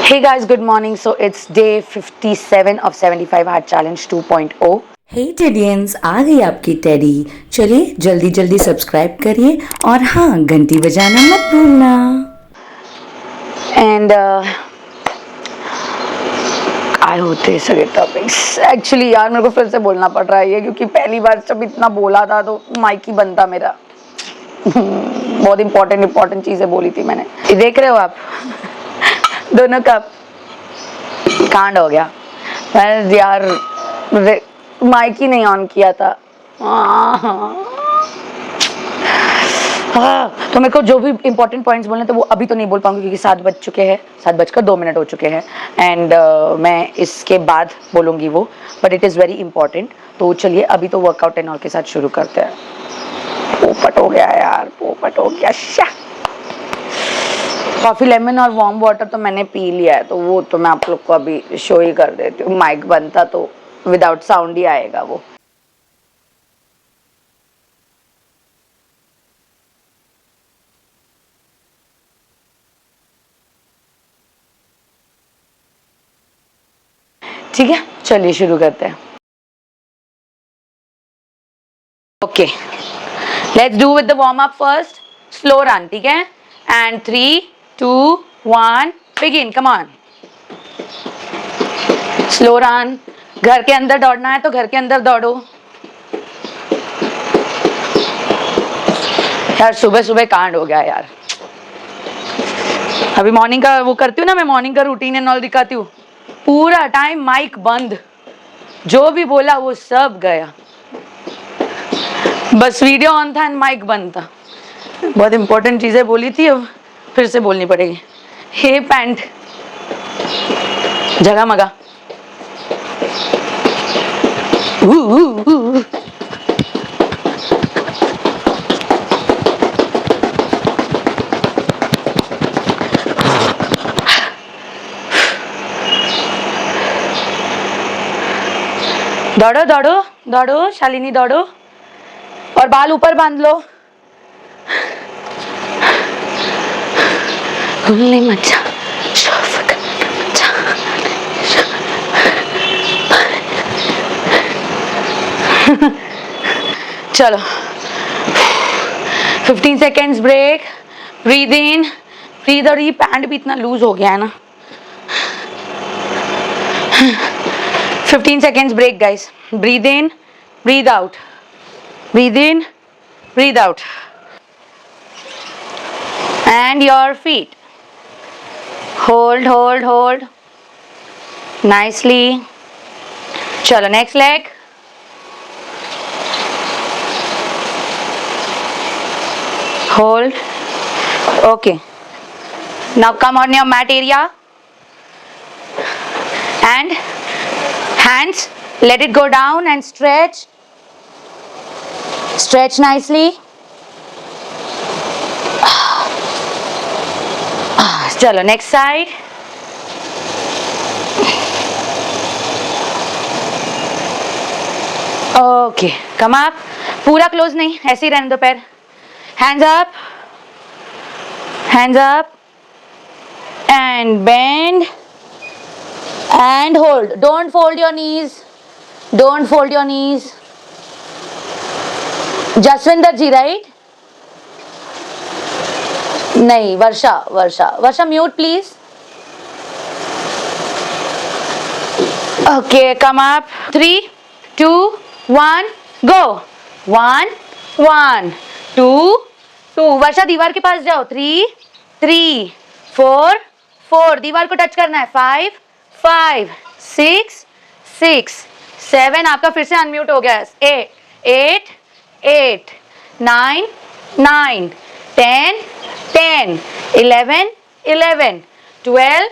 Hey guys, good morning. So it's day 57 of 75 Hard Challenge 2.0. हे टेडियंस, आ गई आपकी teddy. चलिए जल्दी जल्दी सब्सक्राइब करिए और हाँ, घंटी बजाना मत भूलना। And काय होते सगे टॉपिक्स। एक्चुअली यार मेरे को फिर से बोलना पड़ रहा है ये, क्योंकि पहली बार जब इतना बोला था तो माइक ही बंद था मेरा। बहुत इंपॉर्टेंट चीजें बोली थी मैंने। देख रहे हो आप दोनों का कांड हो गया। मैंने यार माइक ही नहीं ऑन किया था। तो मेरे को जो भी इंपॉर्टेंट पॉइंट्स बोलने थे वो अभी तो नहीं बोल पाऊंगी, क्योंकि 7 बज चुके हैं, 7:02 हो चुके हैं। एंड मैं इसके बाद बोलूँगी वो, but it is very important. तो चलिए अभी तो वर्कआउट एंड ऑल के साथ शुरू करते हैं। पोपट हो गया यार, पोपट हो गया। कॉफ़ी लेमन और वार्म वाटर तो मैंने पी लिया है, तो वो तो मैं आप लोग को अभी शो ही कर देती हूँ। माइक बनता तो विदाउट साउंड ही आएगा वो। ठीक है, चलिए शुरू करते हैं। Okay, let's do with the warm up first. Slow run, ठीक है। And 3, 2, 1 begin. Come on, slow run. घर के अंदर दौड़ना है तो घर के अंदर दौड़ो यार। सुबह सुबह कांड हो गया यार। अभी मॉर्निंग का वो करती हूँ ना, मैं मॉर्निंग का रूटीन एंड ऑल दिखाती हूँ। पूरा टाइम माइक बंद, जो भी बोला वो सब गया। बस वीडियो ऑन था एंड माइक बंद था। बहुत इंपॉर्टेंट चीजें बोली थी, अब फिर से बोलनी पड़ेगी। हे पैंट जगह मगा। दौड़ो दौड़ो दौड़ो शालिनी, दौड़ो और बाल ऊपर बांध लो। मचा चलो 15 seconds break. Breathe in, breathe. और ये पैंट भी इतना लूज हो गया है ना। 15 seconds break guys. Breathe in, breathe out. Breathe in, breathe out. And your feet. Hold, hold, hold. Nicely. Chalo, next leg. Hold. Okay. Now come on your mat area. And hands, let it go down and stretch. Stretch nicely. चलो next side. Okay, come up. पूरा close नहीं, ऐसे ही रहने दो पैर। Hands up. Hands up. And bend. And hold. Don't fold your knees. Don't fold your knees. Jaswinder ji, right? नहीं, वर्षा, वर्षा, वर्षा mute please. Okay, come up. 3, 2, 1, go. 1, 1, 2, 2. वर्षा दीवार के पास जाओ। 3, 3, 4, 4. दीवार को टच करना है। 5, 5, 6, 6, 7. आपका फिर से अनम्यूट हो गया है। 8, 8, 9, 9, 10, 10, 11, 11, 12,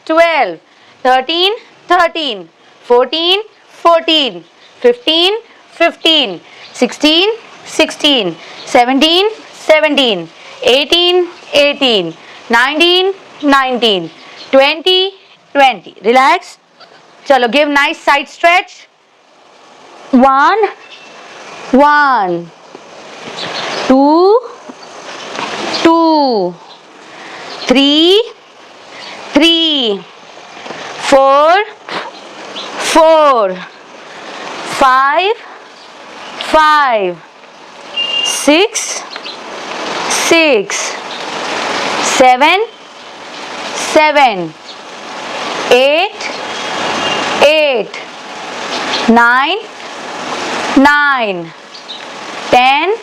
12, 13, 13, 14, 14, 15, 15, 16, 16, 17, 17, 18, 18, 19, 19, 20, 20. Relax. Chalo, give nice side stretch. 1, 1, 2, 2, 3, 3, 4 4 5 5 6 6 7 7 8 8 9 9 10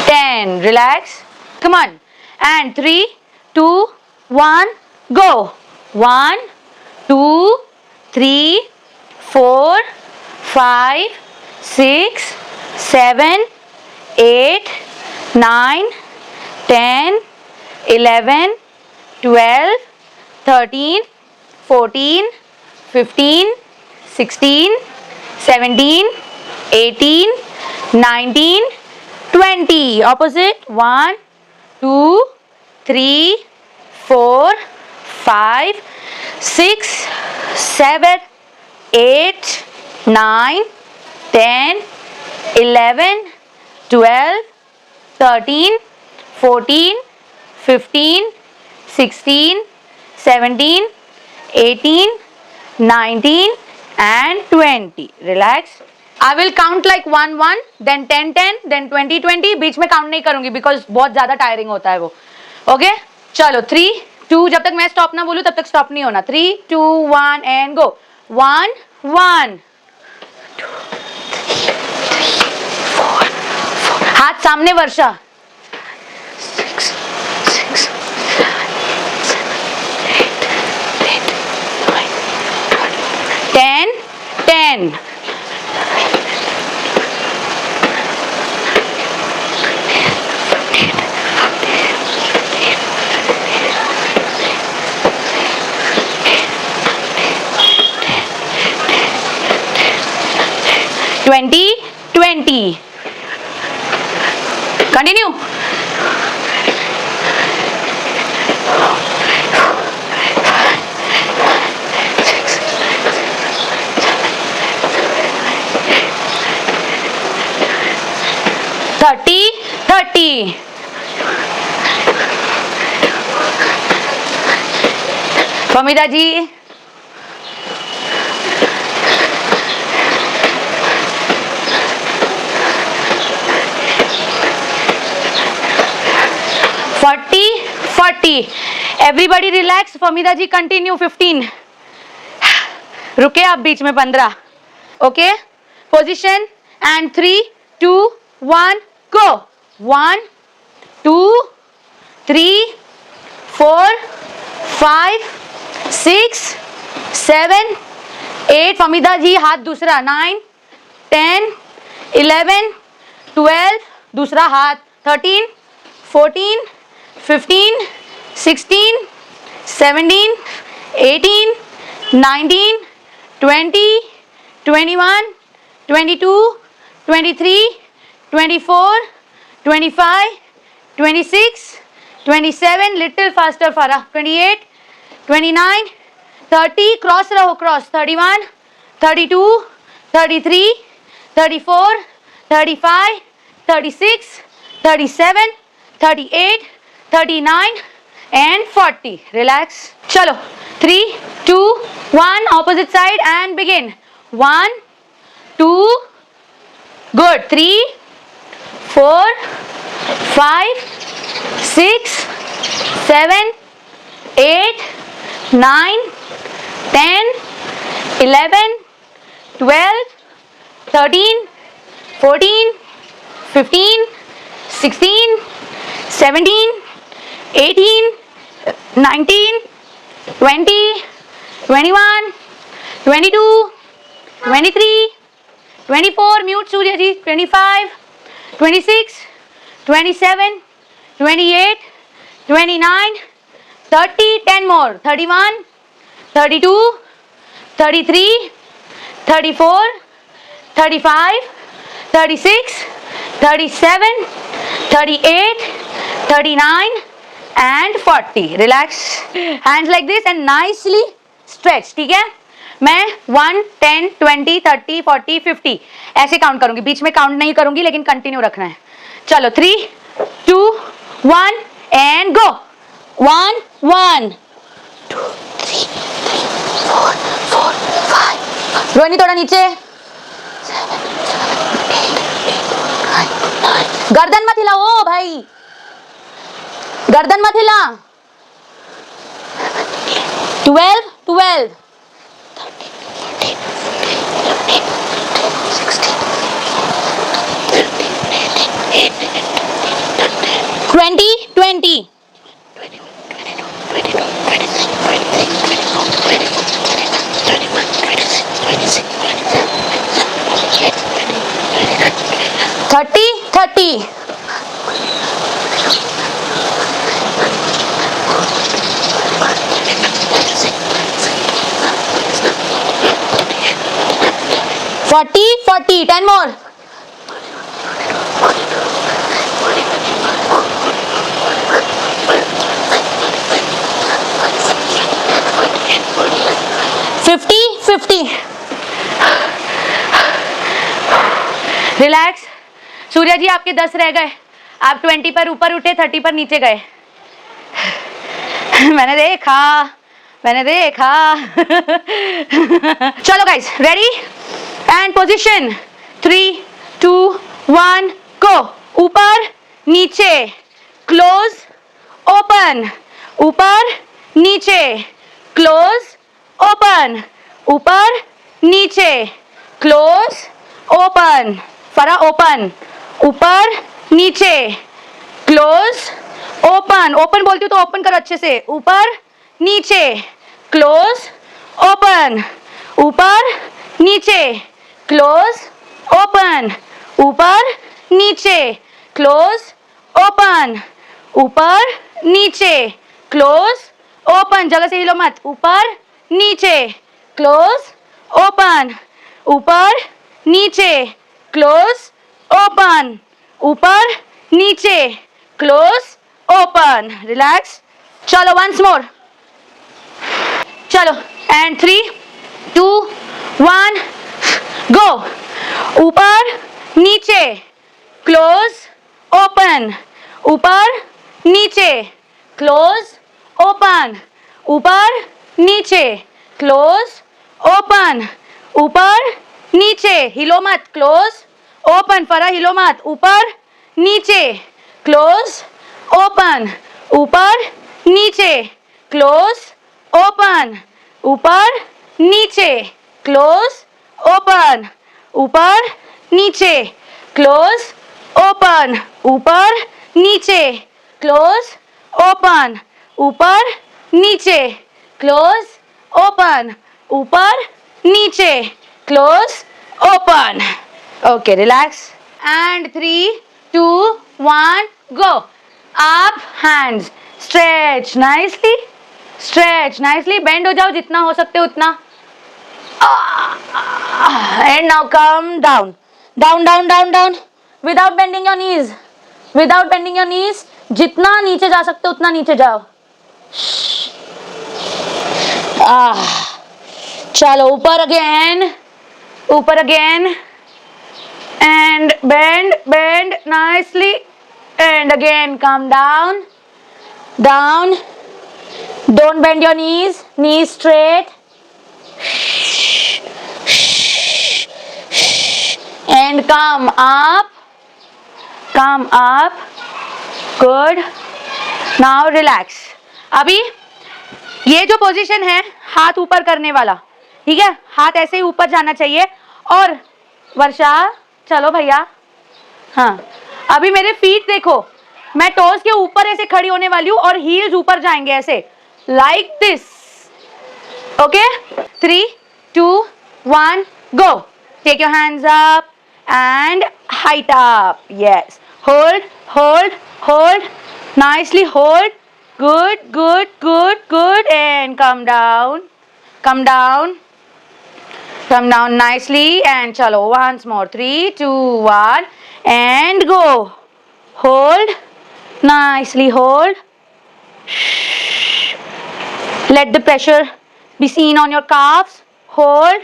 10. Relax. Come on. And 3 2 1 go. 1 2 3 4 5 6 7 8 9 10 11 12 13 14 15 16 17 18 19 20. Opposite. 1 2 3 4 5 6 7 8 9 10 11 12 13 14 15 16 17 18 19 and 20. Relax. I will count like 1 1 then 10 10 then 20 20. बीच में काउंट नहीं करूंगी बिकॉज बहुत ज्यादा टायरिंग होता है वो. ओके चलो 3 2. जब तक मैं स्टॉप ना बोलूं तब तक स्टॉप नहीं होना. 3 2 1 एंड गो. 1 1 2 3 4 हाथ सामने. वर्षा 6 6 7 8 10 10 20 20. Continue. Thirty 30. Famida ji. 40 40. Everybody relax. Fehmida जी कंटिन्यू. 15. रुके आप बीच में. 15. ओके पोजिशन एंड 3 2 1 गो. 1 2 3 4 5 6 7 8. फमीदा जी हाथ दूसरा. 9 10 11 12. दूसरा हाथ. 13 14 15 16 17 18 19 20 21 22 23 24 25 26 27. little faster Farah. 28 29 30. क्रॉस रहो. क्रॉस. 31 32 33 34 35 36 37 38 39 and 40. Relax. चलो 3 2 1 opposite side and begin. 1 2 good. 3 4 5 6 7 8 9 10 11 12 13 14 15 16 17 18 19 20 21 22 23 24. Mute Surya ji. 25 26 27 28 29 30. 10 more. 31 32 33 34 35 36 37 38 39 and 40. Relax. Hands like this and nicely stretch. ठीक है. मैं 1 10 20 30 40 50 ऐसे काउंट करूंगी. बीच में काउंट नहीं करूंगी लेकिन कंटिन्यू रखना है. चलो 3 2 1 and go. 1 1 2 3 4 रोहिणी थोड़ा नीचे, गर्दन मत हिला ओ भाई, गर्दन मत हिला। 12 12 20 20 30 30 40 40 10 more, 50 50 रिलैक्स। सूर्या जी आपके 10 रह गए, आप 20 पर ऊपर उठे, 30 पर नीचे गए। मैंने देखा चलो गाइस, रेडी एंड पोजीशन, 3 2 1 गो। ऊपर नीचे, क्लोज ओपन, ऊपर नीचे, क्लोज ओपन, ऊपर नीचे, क्लोज ओपन, फरा ओपन, ऊपर नीचे, क्लोज ओपन। ओपन बोलती हूँ तो ओपन करो अच्छे से, ऊपर नीचे, क्लोज ओपन, ऊपर नीचे, क्लोज ओपन, ऊपर नीचे, क्लोज ओपन, ऊपर नीचे, क्लोज ओपन। जगह से हिलो मत, ऊपर नीचे, क्लोज ओपन, ऊपर नीचे, क्लोज ओपन, ऊपर नीचे, क्लोज ओपन। रिलैक्स। चलो वंस मोर, चलो एंड 3 2 1 गो। ऊपर नीचे, क्लोज ओपन, ऊपर नीचे, क्लोज ओपन, ऊपर नीचे, क्लोज ओपन, ऊपर नीचे, हिलो मत, क्लोज ओपन, फरा हिलो मत, ऊपर नीचे, क्लोज ओपन, ऊपर नीचे, क्लोज ओपन, ऊपर नीचे, क्लोज ओपन, ऊपर नीचे, क्लोज ओपन, ऊपर नीचे, क्लोज ओपन, ऊपर नीचे, क्लोज ओपन, ऊपर नीचे, close open. Okay relax and 3 2 1 go. Up hands, stretch nicely, bend हो जाओ जितना हो सकते हो उतना। And now come down down down down down without bending your knees, जितना नीचे जा सकते हो उतना नीचे जाओ। चलो ऊपर again and bend nicely and again come down, don't bend your knees straight and come up, good। now relax। अभी ये जो पोजीशन है हाथ ऊपर करने वाला, ठीक है, हाथ ऐसे ही ऊपर जाना चाहिए। और वर्षा चलो भैया, हाँ अभी मेरे फीट देखो, मैं टोस के ऊपर ऐसे खड़ी होने वाली हूँ और हील्स ऊपर जाएंगे ऐसे, like this. Okay 3 2 1 go. Take your hands up and height up, yes, hold nicely, hold, good and come down nicely and chalo once more, 3 2 1 and go। hold nicely, hold, let the pressure be seen on your calves, hold,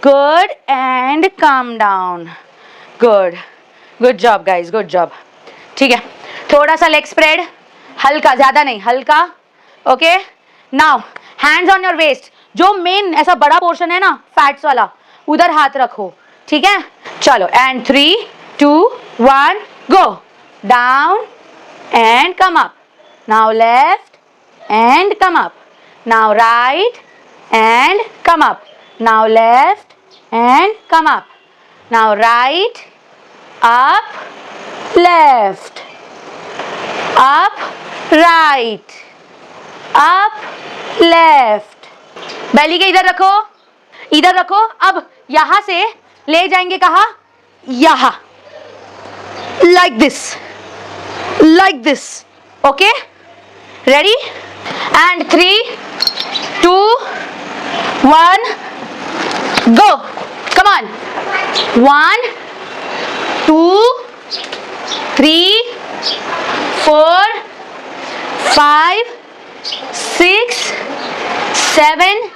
good and come down, good job guys, good job। ठीक है, थोड़ा सा leg spread, हल्का, ज्यादा नहीं, हल्का। Okay now hands on your waist, जो main ऐसा बड़ा पोर्शन है ना फैट्स वाला, उधर हाथ रखो, ठीक है? चलो, and 3, 2, 1 go. Down and come up. Now left and come up. Now right and come up. Now left and come up. Now right, up, left, up, right, up, left. Belly के इधर रखो, इधर रखो। अब यहां से ले जाएंगे कहा? यहां, like this, like this. Okay, ready? And 3, 2, 1 go. Come on. 1, 2, 3, 4, 5, 6, 7,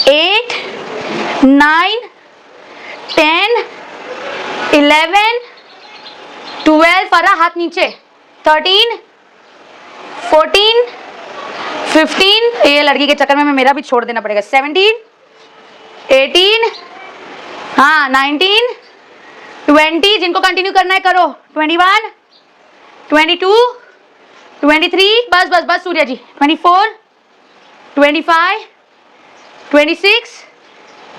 8, 9, 10, 11, 12, फरा हाथ नीचे, 13, 14, 15, ये लड़की के चक्कर में मेरा भी छोड़ देना पड़ेगा, 17, 18, हाँ 19, 20, जिनको कंटिन्यू करना है करो, 21, 22, 23, बस बस बस सूर्या जी, 24, 25, 26,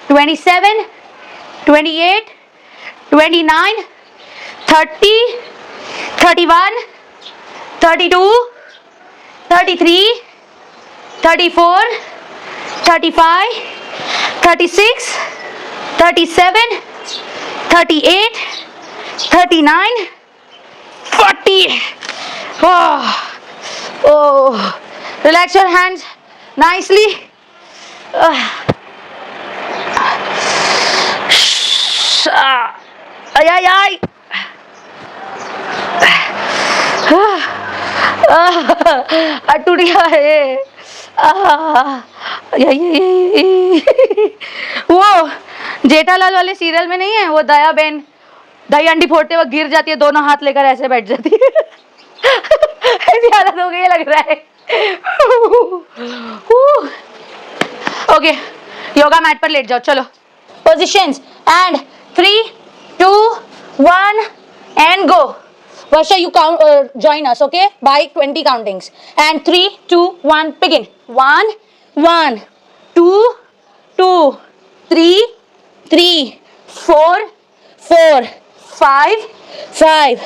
27, 28, 29, 30, 31, 32, 33, 34, 35, 36, 37, 38, 39, 40. Oh, relax your hands nicely. Ay, ay, ay. टूट गया है। वो जेठालाल वाले सीरियल में नहीं है, वो दया बहन दही अंडी फोड़ते वक्त गिर जाती है, दोनों हाथ लेकर ऐसे बैठ जाती है। ऐसी हालत हो गई है लग रहा है। ओके, योगा मैट पर लेट जाओ, चलो। Positions and 3, 2, 1 and go. Varsha, you count, join us, okay? By 20 countings. And 3, 2, 1, begin. 1, 1, 2, 2, 3, 3, 4, 4, 5, 5.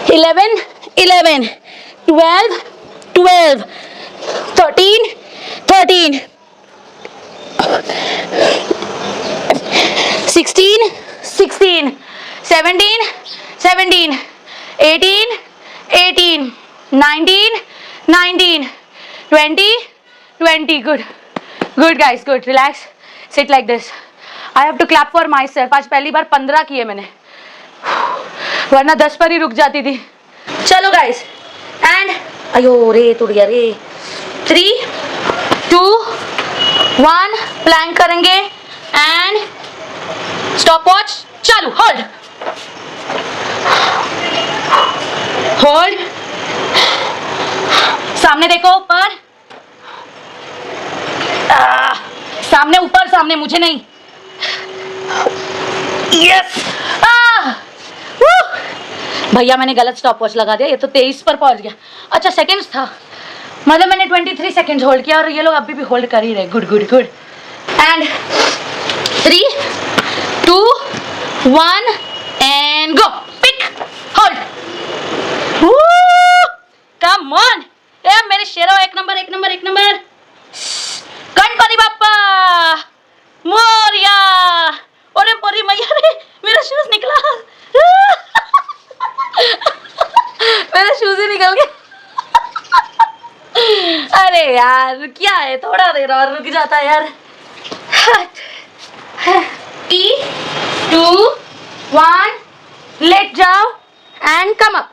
11, 11, 12, 12, 13, 13, 16, 16, 17, 17, 18, 18, 19, 19, 20, 20. Good, good guys, good. Relax, sit like this. I have to clap for myself. आज पहली बार 15 किए मैंने, वरना 10 पर ही रुक जाती थी। चलो गाइस, एंड अयो रे टूट गया रे। 3, 2, 1 प्लैंक करेंगे एंड स्टॉप वॉच चालू। होल्ड, होल्ड, सामने देखो, ऊपर, सामने ऊपर, सामने, मुझे नहीं। यस, भैया मैंने गलत स्टॉप वॉच लगा दिया, ये तो 23 पर पहुंच गया। अच्छा सेकंड्स था, मतलब मैंने 23 सेकंड्स होल्ड किया और ये लोग अभी भी होल्ड कर ही रहे। Good good good. And 3, 2, 1 and go. Pick, hold, come on, ए मेरे शेरो, एक नंबर एक नंबर एक नंबर। गणपति बाप्पा मोरिया। ओरे पोरी मैया रे, मेरा शूज निकला। मेरा शूज ही निकल गया। अरे यार क्या है, थोड़ा देर और रुक जाता है यार। 3, 2, 1 लेट जाओ and come up.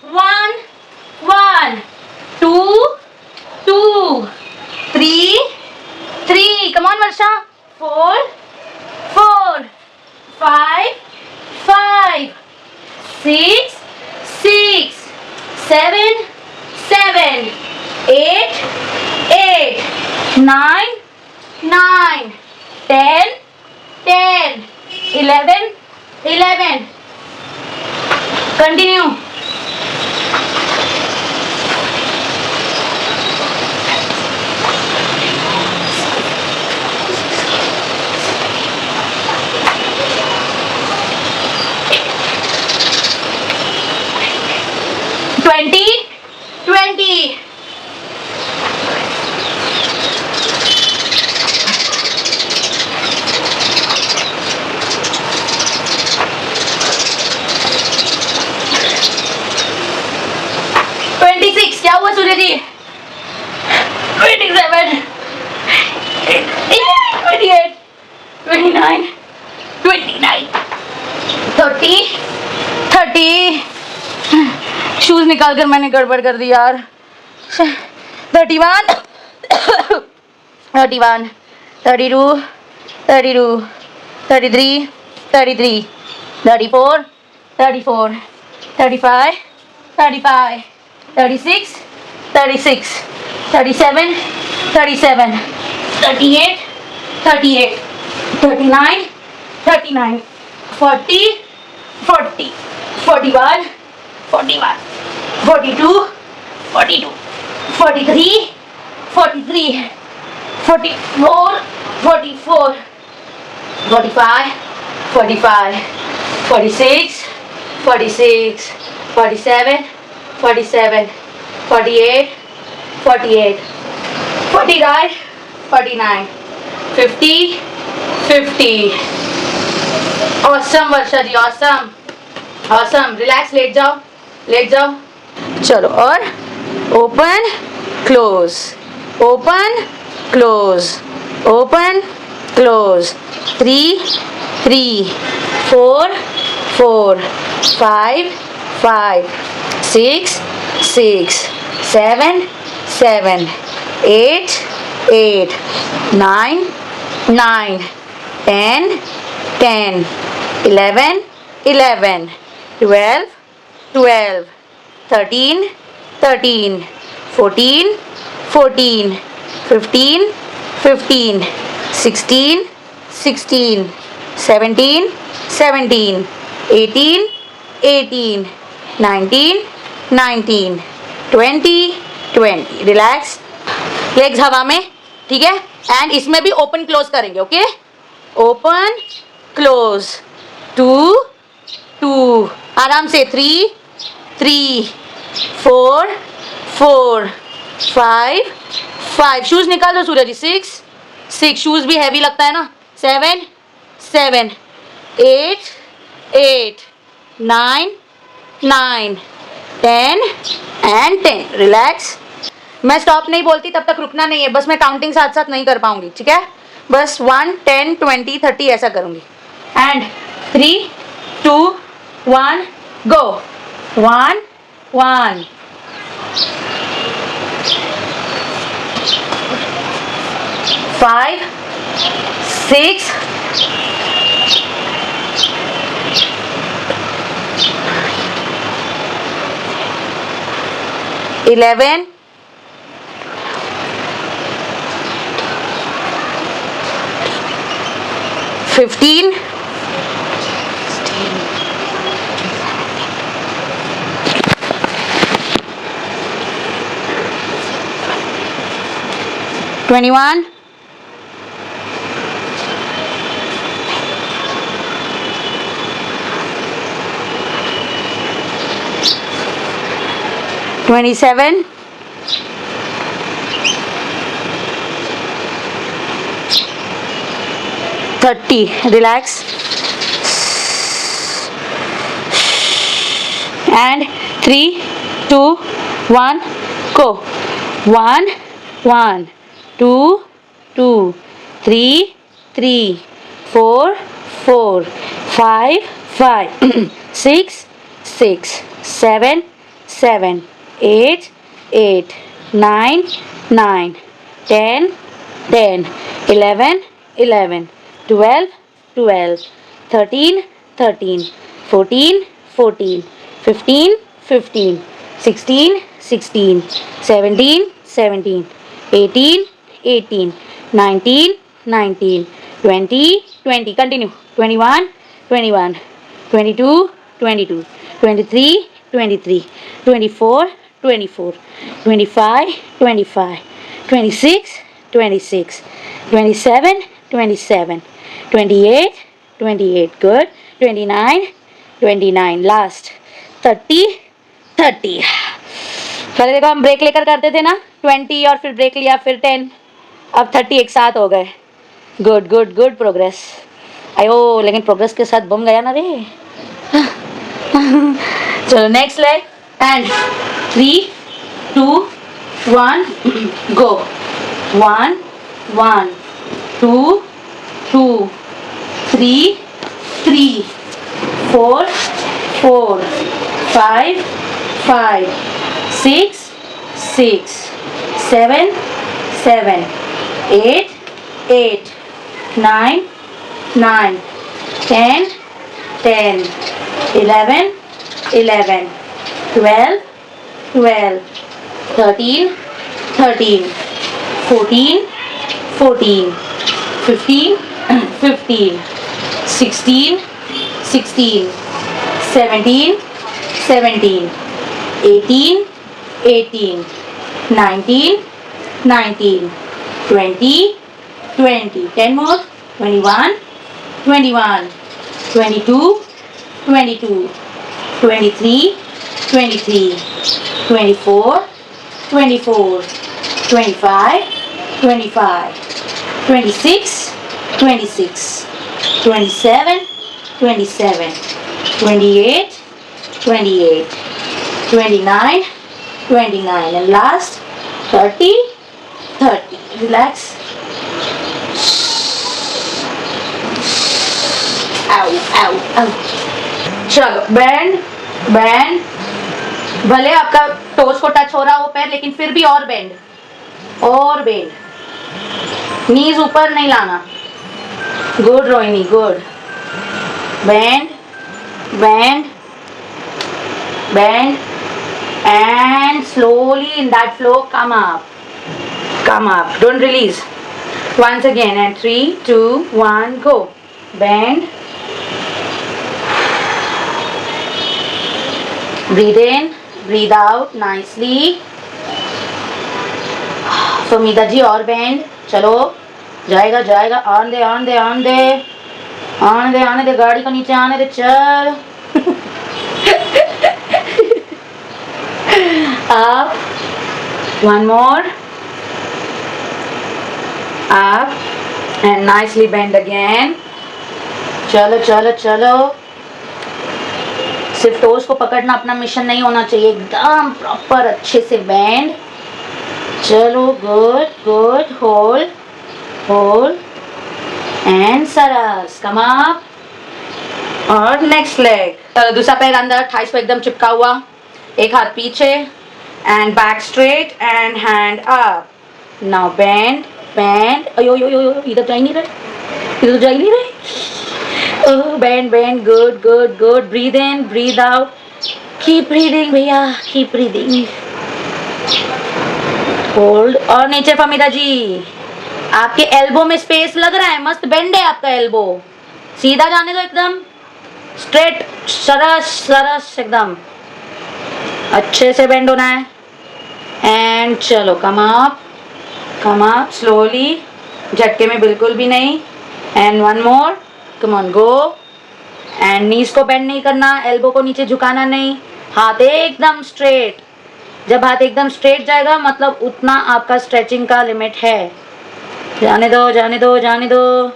1, 1, 2, 2, 3, 3, come on Varsha. 4, 4, 5, 5, 6 6 7 7 8 8 9 9 10 10 11 11 continue. Twenty. 26 क्या हुआ सूर्य जी? 27 28 29 29 30 30 शूज निकाल कर मैंने गड़बड़ कर दी यार. 31 31 32 32 33 33 34 34 35 35 36 36 37 37 38 38 39 39 40 40 41 41 42 42 43 43 44 44 45 45 46 46 47 47 48 48 49 49 50 50 awesome वर्षा जी awesome awesome relax लेट जाओ चलो और open close open close open close 3 3 4 4 5 5 6 6 7 7 8 8 9 9 10 10 11 11 12 12 13 13 14 14 15 15 16 16 17 17 18 18 19 19 20 20 relax legs हवा में ठीक है एंड इसमें भी ओपन क्लोज करेंगे ओके ओपन क्लोज 2 2 आराम से 3 3 4 4 5 5 शूज निकाल दो सूर्य जी 6 6 शूज भी हैवी लगता है ना 7 7 8 8 9 9 10 एंड 10 रिलैक्स मैं स्टॉप नहीं बोलती तब तक रुकना नहीं है बस मैं काउंटिंग साथ साथ नहीं कर पाऊंगी ठीक है बस 1 10 20 30 ऐसा करूंगी and 3 2 1 go 1 1 5 6 11 15 21 27 30 relax and 3 2 1 go 1 1 2 2 3 3 4 4 5 5 6 6 7 7 8 8 9 9 10 10 11 11 12 12 13 13 14 14, 15, 15, 16, 16, 17, 17, 18, 18, 19, 19, 20, 20, continue, 21, 21, 22, 22, 23, 23, 24, 24, 25, 25, 26, 26, 27, 27, 28, 28, good, 29, 29, last, 30, 30. पहले देखो हम ब्रेक लेकर करते थे ना 20 और फिर ब्रेक लिया फिर 10, अब 30 एक साथ हो गए. Good good good progress. आयो लेकिन प्रोग्रेस के साथ बम गया ना रे. चलो next leg and 3, 2, 1 go. 1, 1, 2, 2, 3, 3, 4, 4, 5, 5, 6, 6, 7, 7, 8, 8, 9, 9, 10, 10, 11, 11, 12, 12, 13, 13, 14, 14, 15, 15, 16, 16, 17, 17, 18, 18, 19, 19, 20, 20, 10 more, 21, 21, 22, 22, 23, 23, 24, 24, 25, 25, 26, 26, 27, 27, 28, 28, 29, 29, and last 30, 30. Relax. Ow, ow, ow. चलो बैंड बैंड. भले आपका टोस को टच हो रहा हो पैर लेकिन फिर भी और बैंड और बैंड. नीज ऊपर नहीं लाना. Good Rohini good. Band band band and slowly in that flow come up, don't release. Once again and 3, 2, 1 go. Bend, breathe in, breathe out nicely. Famida ji और bend. चलो जाएगा जाएगा. आने दे आने दे आने दे आने दे आने दे. गाड़ी को नीचे आने दे. चल up, one more, up and nicely bend again. चलो चलो चलो. सिर्फ टोस को पकड़ना अपना मिशन नहीं होना चाहिए. एकदम प्रॉपर अच्छे से बैंड. चलो good good. Hold hold and Saras. Come up. और नेक्स्ट लेग. चलो दूसरा पैर अंदर. थाइस को एकदम चिपका हुआ. एक हाथ पीछे and back straight and hand up. Now bend bend. अयो यो यो यो इधर जा ही नहीं रहे. इधर तो जा ही नहीं रहे. Oh bend bend. Good good good. Breathe in breathe out. Keep breathing भैया. Keep breathing. Hold. और नीचे फमीदा जी. आपके एल्बो में स्पेस लग रहा है. मस्त बेंड है आपका एल्बो. सीधा जाने दो एकदम. स्ट्रेट. सरस सरस एकदम. अच्छे से बेंड होना है. एंड चलो कम अप स्लोली. झटके में बिल्कुल भी नहीं. And one more. Come on go. And knees को बेंड नहीं करना. एल्बो को नीचे झुकाना नहीं. हाथ एकदम स्ट्रेट. जब हाथ एकदम स्ट्रेट जाएगा मतलब उतना आपका स्ट्रेचिंग का लिमिट है. जाने दो जाने दो जाने दो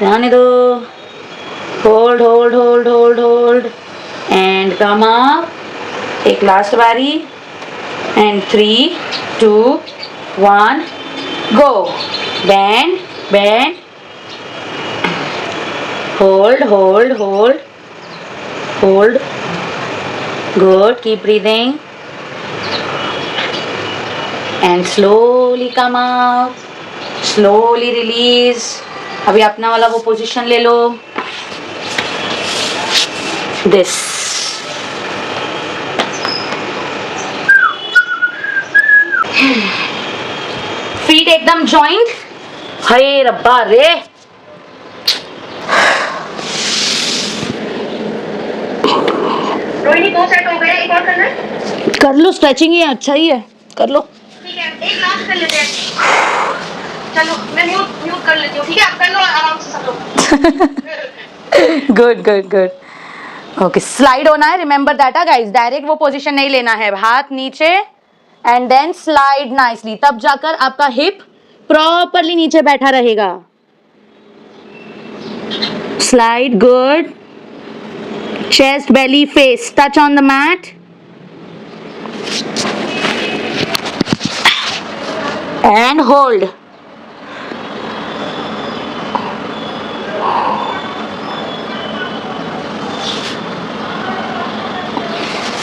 जाने दो. Hold hold hold hold hold and come up. एक लास्ट बारी. And 3, 2, 1 go. Band band. Hold hold hold hold. Good. Keep breathing and slowly come up. Slowly release. अभी अपना वाला वो पोजीशन ले लो. दिस फीट एकदम जॉइंट. अरे रब्बा रे. रोहिणी 2 सेट हो गए, एक और करना है. कर लो, स्ट्रेचिंग ही है, अच्छा ही है, कर लो. ठीक है, एक लास्ट कर लेते हैं. चलो मैं म्यूट म्यूट कर लेती हूँ. ठीक है, आप कर लो आराम से सब लोग. Good good good. Okay, slide होना है, रिमेंबर दैट गाइस. डायरेक्ट वो पोजीशन नहीं लेना है, हाथ नीचे एंड देन स्लाइड नाइसली, तब जाकर आपका हिप प्रॉपरली नीचे बैठा रहेगा. Slide good. Chest belly face touch on the mat and hold.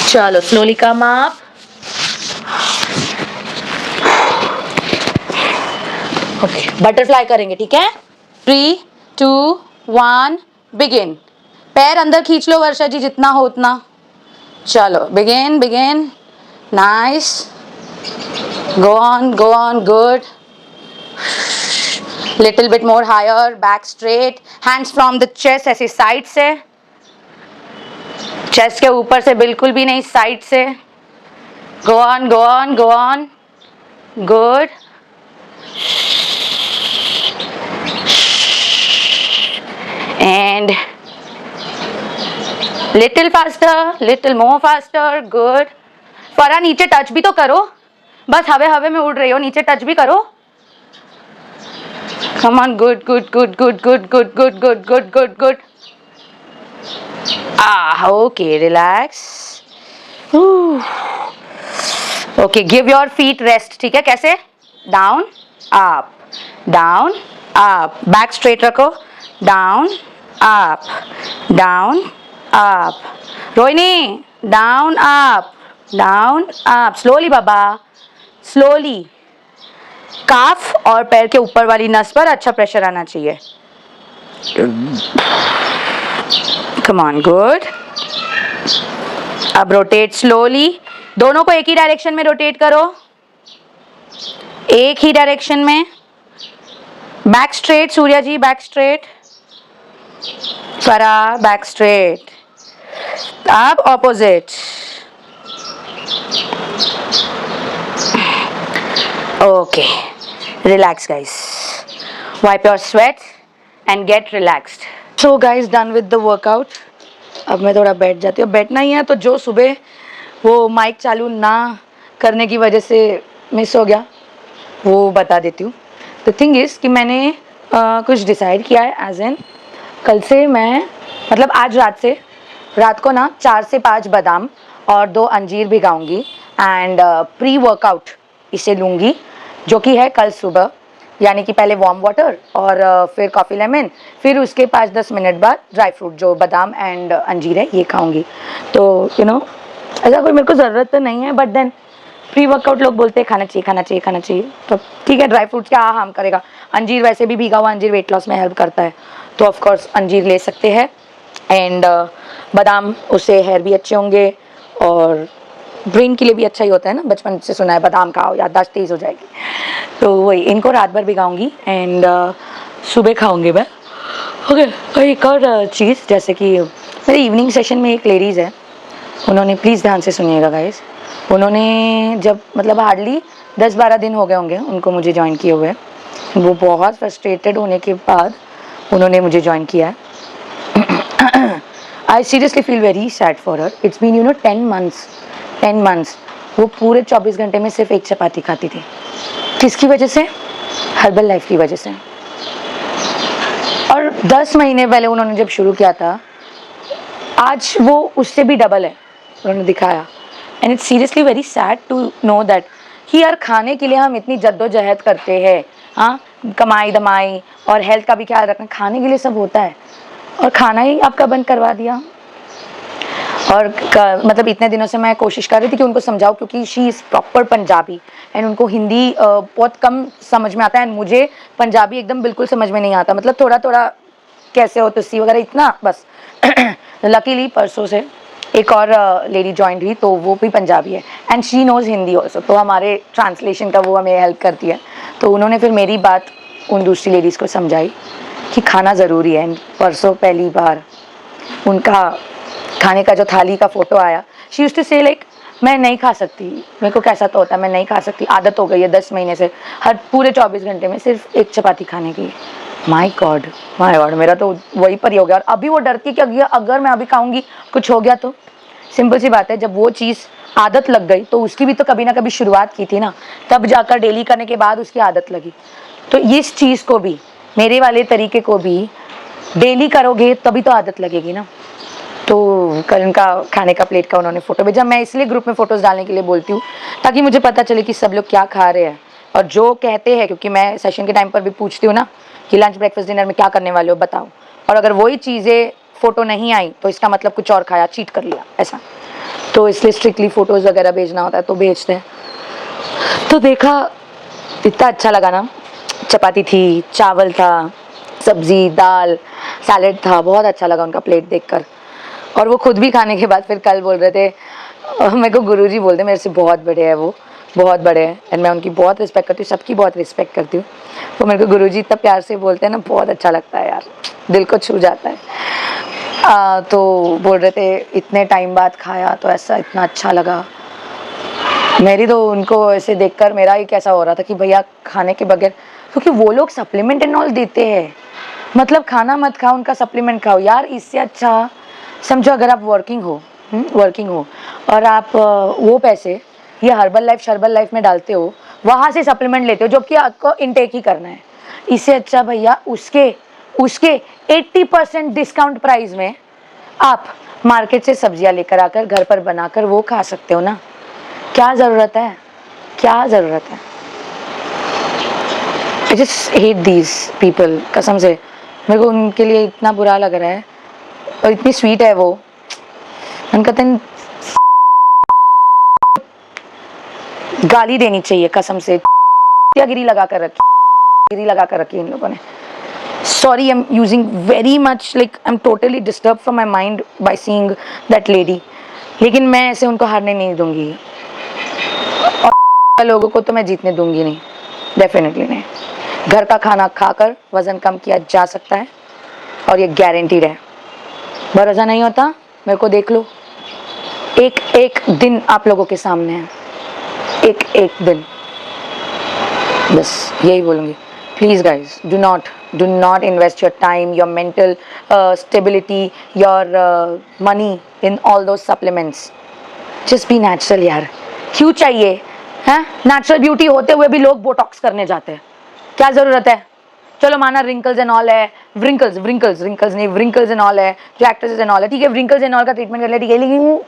चलो slowly come up. Okay, butterfly करेंगे, ठीक है. 3, 2, 1 बिगिन. पैर अंदर खींच लो वर्षा जी, जितना हो उतना. चलो begin begin. Nice. Go on good. Little bit more higher. Back straight. Hands from the chest, ऐसे साइड से. चेस्ट के ऊपर से बिल्कुल भी नहीं, साइड से. Go on good. And little faster, little more faster. Good. फरा नीचे टच भी तो करो, बस हवे हवे में उड़ रही हो, नीचे टच भी करो. Come on. Good good good good good good good good good good good. Okay, relax. Okay, give your feet rest. ठीक है, कैसे? Down, up, down, up. Back straight रखो. Down, up, down, up. Rohini, down, up, down, up. Slowly बाबा, slowly. काफ और पैर के ऊपर वाली नस पर अच्छा प्रेशर आना चाहिए. Come on, good. अब रोटेट स्लोली. दोनों को एक ही डायरेक्शन में रोटेट करो, एक ही डायरेक्शन में. Back straight Surya ji, back straight. फरा बैक स्ट्रेट. अब opposite. Okay, relax guys. Wipe your sweat and get relaxed. So guys, done with the workout. अब मैं थोड़ा बैठ जाती हूँ. बैठना ही है तो जो सुबह वो माइक चालू ना करने की वजह से मिस हो गया वो बता देती हूँ. द थिंग इज़ कि मैंने कुछ डिसाइड किया है. एज एन कल से मैं, मतलब आज रात को ना 4 से 5 बादाम और 2 अंजीर भिगाऊंगी एंड प्री वर्कआउट इसे लूँगी, जो कि है कल सुबह. यानी कि पहले वार्म वाटर और फिर कॉफ़ी लेमन, फिर उसके 5-10 मिनट बाद ड्राई फ्रूट जो बादाम एंड अंजीर है ये खाऊंगी. तो यू नो ऐसा कोई मेरे को ज़रूरत तो नहीं है, बट देन प्री वर्कआउट लोग बोलते हैं खाना चाहिए. तो ठीक है, ड्राई फ्रूट्स क्या हार्म करेगा. अंजीर वैसे भी भीगा हुआ अंजीर वेट लॉस में हेल्प करता है, तो ऑफकोर्स अंजीर ले सकते हैं. एंड बादाम, उससे हेयर भी अच्छे होंगे और ब्रेन के लिए भी अच्छा ही होता है ना. बचपन से सुना है बादाम खाओ याददाश्त तेज़ हो जाएगी. तो वही इनको रात भर भिगाऊंगी एंड सुबह खाऊंगी मैं. ओके. और एक और चीज़, जैसे कि मेरे इवनिंग सेशन में एक लेडीज़ है, उन्होंने, प्लीज़ ध्यान से सुनिएगा गाइस, उन्होंने जब मतलब हार्डली 10-12 दिन हो गए होंगे उनको मुझे ज्वाइन किए हुए. वो बहुत फ्रस्ट्रेटेड होने के बाद उन्होंने मुझे ज्वाइन किया है. I seriously feel very sad for her. It's been 10 months वो पूरे 24 घंटे में सिर्फ एक चपाती खाती थी. किसकी वजह से? हर्बल लाइफ की वजह से. और 10 महीने पहले उन्होंने जब शुरू किया था, आज वो उससे भी डबल है, उन्होंने दिखाया. And it's seriously very sad to know that कि यार खाने के लिए हम इतनी जद्दोजहद करते हैं, हाँ, कमाई दमाई और हेल्थ का भी ख्याल रखना, खाने के लिए सब होता है, और खाना ही आपका बंद करवा दिया. और मतलब इतने दिनों से मैं कोशिश कर रही थी कि उनको समझाऊँ, क्योंकि she is proper Punjabi and उनको हिंदी बहुत कम समझ में आता है. एंड मुझे पंजाबी एकदम बिल्कुल समझ में नहीं आता, मतलब थोड़ा थोड़ा कैसे हो तुसी वगैरह इतना बस. लकीली परसों से एक और लेडी ज्वाइन हुई, तो वो भी पंजाबी है and she knows Hindi also, तो हमारे ट्रांसलेशन का वो हमें हेल्प करती है। तो उन्होंने फिर मेरी बात उन दूसरी लेडीज़ को समझाई कि खाना ज़रूरी है। एंड परसों पहली बार उनका खाने का जो थाली का फ़ोटो आया, शी यूज्ड टू से लाइक मैं नहीं खा सकती, मेरे को कैसा तो होता है, मैं नहीं खा सकती, आदत हो गई है 10 महीने से हर पूरे 24 घंटे में सिर्फ एक चपाती खाने की। माय गॉड मेरा तो वही पर ही हो गया। और अभी वो डरती है कि अगर मैं अभी खाऊंगी कुछ हो गया तो। सिंपल सी बात है, जब वो चीज़ आदत लग गई तो उसकी भी तो कभी ना कभी शुरुआत की थी ना, तब जाकर डेली करने के बाद उसकी आदत लगी। तो इस चीज़ को भी, मेरे वाले तरीके को भी डेली करोगे तभी तो आदत लगेगी ना। तो कल उनका खाने का प्लेट का उन्होंने फ़ोटो भेजा। मैं इसलिए ग्रुप में फ़ोटोज़ डालने के लिए बोलती हूँ ताकि मुझे पता चले कि सब लोग क्या खा रहे हैं और जो कहते हैं, क्योंकि मैं सेशन के टाइम पर भी पूछती हूँ ना कि लंच ब्रेकफास्ट डिनर में क्या करने वाले हो बताओ, और अगर वही चीज़ें फ़ोटो नहीं आई तो इसका मतलब कुछ और खाया, चीट कर लिया ऐसा। तो इसलिए स्ट्रिक्टली फ़ोटोज़ वगैरह भेजना होता है तो भेजते हैं। तो देखा, इतना अच्छा लगा ना, चपाती थी, चावल था, सब्ज़ी, दाल, सैलेड था, बहुत अच्छा लगा उनका प्लेट देखकर। और वो खुद भी खाने के बाद फिर कल बोल रहे थे, मेरे को गुरुजी बोलते, मेरे से बहुत बड़े हैं वो, बहुत बड़े हैं एंड मैं उनकी बहुत रिस्पेक्ट करती हूँ, सबकी बहुत रिस्पेक्ट करती हूँ। वो मेरे को गुरुजी इतना प्यार से बोलते हैं ना, बहुत अच्छा लगता है यार, दिल को छू जाता है। तो बोल रहे थे इतने टाइम बाद खाया तो ऐसा इतना अच्छा लगा। मेरी तो उनको ऐसे देखकर मेरा ही कैसा हो रहा था कि भैया खाने के बगैर, क्योंकि वो लोग सप्लीमेंट एंड ऑल देते हैं, मतलब खाना मत खाओ, उनका सप्लीमेंट खाओ यार। इससे अच्छा समझो अगर आप वर्किंग हो और आप वो पैसे ये हर्बल लाइफ में डालते हो, वहाँ से सप्लीमेंट लेते हो, जो कि आपको इनटेक ही करना है। इससे अच्छा भैया उसके 80% डिस्काउंट प्राइस में आप मार्केट से सब्जियां लेकर आकर घर पर बनाकर वो खा सकते हो ना। क्या ज़रूरत है, क्या ज़रूरत है। I just hate these people, कसम से मेरे को उनके लिए इतना बुरा लग रहा है। और इतनी स्वीट है वो, उनका तन गाली देनी चाहिए कसम से, गिरी लगा कर रखी इन लोगों ने। Sorry, I am using very much, like I am totally disturb from my mind by seeing that lady, लेकिन मैं ऐसे उनको हारने नहीं दूंगी और लोगों को तो मैं जीतने दूंगी नहीं, डेफिनेटली नहीं। घर का खाना खाकर वजन कम किया जा सकता है और ये गारंटीड है। भरोसा नहीं होता मेरे को देख लो, एक दिन आप लोगों के सामने है, एक दिन, बस यही बोलूँगी। Please guys, do not invest your time, your mental stability, your money in all those supplements. Just be natural यार। क्यों चाहिए है नेचुरल ब्यूटी होते हुए भी लोग बोटॉक्स करने जाते हैं, क्या ज़रूरत है। चलो माना रिंकल्स एंड ऑल है, व्रिंकल्स नहीं, व्रिंकल्स एंड ऑल है, जो एक्ट्रेसेस एंड ऑल है, ठीक है, व्रिंकल्स एंड ऑल का ट्रीटमेंट कर ले, ठीक है, लेकिन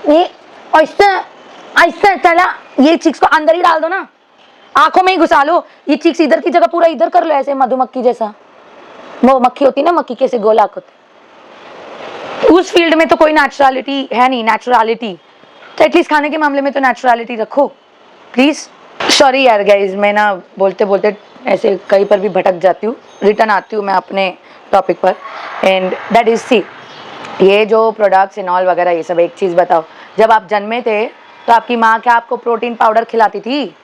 ये ऐसा चला, ये चिक्स को अंदर ही डाल दो ना, आंखों में ही घुसा लो, ये चिक्स इधर की जगह पूरा इधर कर लो, ऐसे मधुमक्खी जैसा। वो मक्खी होती ना, मक्खी कैसे गोल आंख होती, उस फील्ड में तो कोई नेचुरलिटी है नहीं, नेचुरलिटी तो एटलीस्ट खाने के मामले में तो नेचुरलिटी रखो प्लीज। सॉरी यार गाइज, मैं ना बोलते बोलते ऐसे कहीं पर भी भटक जाती हूँ, रिटर्न आती हूँ मैं अपने टॉपिक पर। एंड दैट इज सी, ये जो प्रोडक्ट्स एंड ऑल वगैरह, ये सब एक चीज़ बताओ, जब आप जन्मे थे तो आपकी माँ क्या आपको प्रोटीन पाउडर खिलाती थी?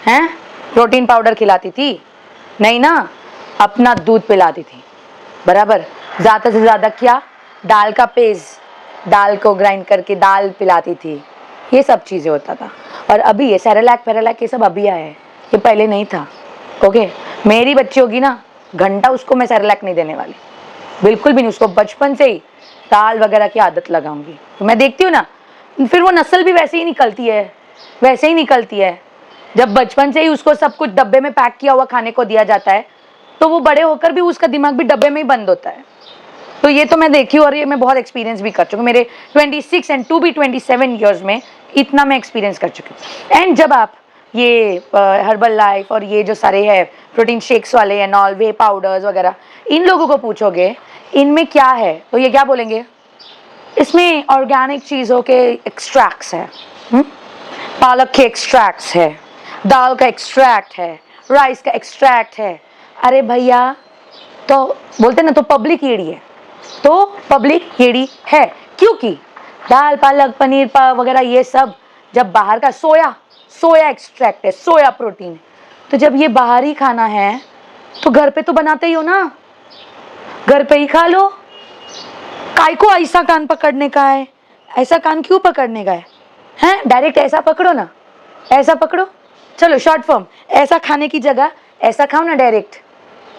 हैं, प्रोटीन पाउडर खिलाती थी? नहीं ना, अपना दूध पिलाती थी, बराबर। ज़्यादा से ज़्यादा क्या, दाल का पेस्ट, दाल को ग्राइंड करके दाल पिलाती थी, ये सब चीज़ें होता था। और अभी ये सेरेलैक ये सब अभी आया है, ये पहले नहीं था। ओके, मेरी बच्ची होगी ना, घंटा उसको मैं सेरेलैक नहीं देने वाली, बिल्कुल भी नहीं। उसको बचपन से ही दाल वगैरह की आदत लगाऊंगी। तो मैं देखती हूँ ना, फिर वो नस्ल भी वैसे ही निकलती है, जब बचपन से ही उसको सब कुछ डब्बे में पैक किया हुआ खाने को दिया जाता है, तो वो बड़े होकर भी उसका दिमाग भी डब्बे में ही बंद होता है। तो ये तो मैं देखी हूँ और ये मैं बहुत एक्सपीरियंस भी कर चुकी हूँ। मेरे 26 एंड टू बी 27 ईयर्स में इतना मैं एक्सपीरियंस कर चुकी हूँ। एंड जब आप ये हर्बल लाइफ और ये जो सारे है प्रोटीन शेक्स वाले एंड ऑल, वे पाउडर्स वगैरह, इन लोगों को पूछोगे इनमें क्या है, तो ये क्या बोलेंगे, इसमें ऑर्गेनिक चीज़ों के एक्सट्रैक्ट्स है, पालक के एक्सट्रैक्ट्स है, दाल का एक्सट्रैक्ट है, राइस का एक्सट्रैक्ट है। अरे भैया, तो बोलते ना, तो पब्लिक येड़ी है, क्योंकि दाल पालक पनीर वगैरह ये सब जब बाहर का सोया एक्सट्रैक्ट है, सोया प्रोटीन, तो जब ये बाहरी खाना है तो घर पे तो बनाते ही हो ना, घर पे ही खा लो। काय को ऐसा कान पकड़ने का है, ऐसा कान क्यों पकड़ने का है? हैं, डायरेक्ट ऐसा पकड़ो ना, ऐसा पकड़ो। चलो शॉर्ट फॉर्म, ऐसा खाने की जगह ऐसा खाओ ना डायरेक्ट।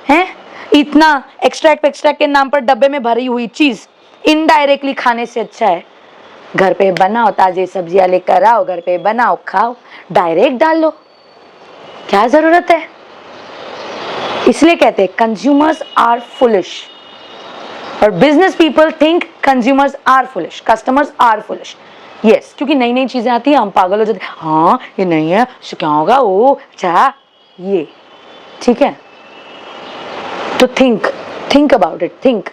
हैं, इतना एक्सट्रैक्ट के नाम पर डब्बे में भरी हुई चीज इनडायरेक्टली खाने से अच्छा है घर पे बनाओ, ताजे सब्जियां लेकर आओ, घर पे बनाओ खाओ, डायरेक्ट डाल लो, क्या जरूरत है? इसलिए कहते हैं कंज्यूमर्स आर फुलिश, और business people think consumers are foolish, customers are foolish. Yes, क्योंकि नई नई चीजें आती है, हम पागल हो जाते हैं, हाँ ये नहीं है, क्या होगा, ओ अच्छा ये ठीक है। तो थिंक अबाउट इट, थिंक,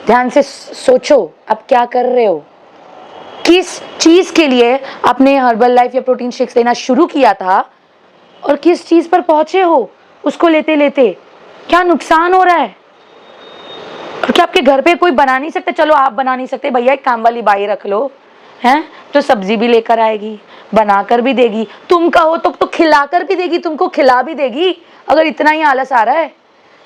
ध्यान से सोचो आप क्या कर रहे हो, किस चीज के लिए आपने हर्बल लाइफ या प्रोटीन शेक्स लेना शुरू किया था और किस चीज पर पहुंचे हो उसको लेते लेते, क्या नुकसान हो रहा है? क्योंकि आपके घर पे कोई बना नहीं सकते, चलो आप बना नहीं सकते, भैया एक काम वाली बाई रख लो, हैं, तो सब्जी भी लेकर आएगी, बनाकर भी देगी, तुम कहो तो खिलाकर भी देगी, तुमको खिला भी देगी। अगर इतना ही आलस आ रहा है,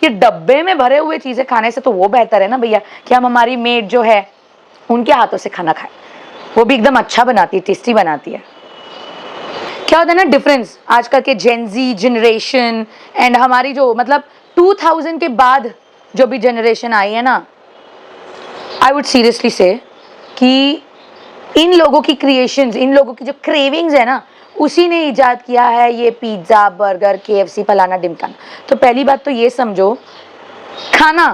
ये डब्बे में भरे हुए चीजें खाने से तो वो बेहतर है ना भैया कि हम हमारी मेड जो है उनके हाथों से खाना खाएं, वो भी एकदम अच्छा बनाती है, टेस्टी बनाती है। क्या होता है ना डिफरेंस आजकल के जेनजी जनरेशन एंड हमारी जो मतलब 2000 के बाद जो भी जनरेशन आई है ना, आई वुड सीरियसली से कि इन लोगों की क्रिएशंस, इन लोगों की जो क्रेविंग्स है ना, उसी ने इजाद किया है ये पिज्ज़ा बर्गर KFC फलाना डिमकाना। तो पहली बात तो ये समझो, खाना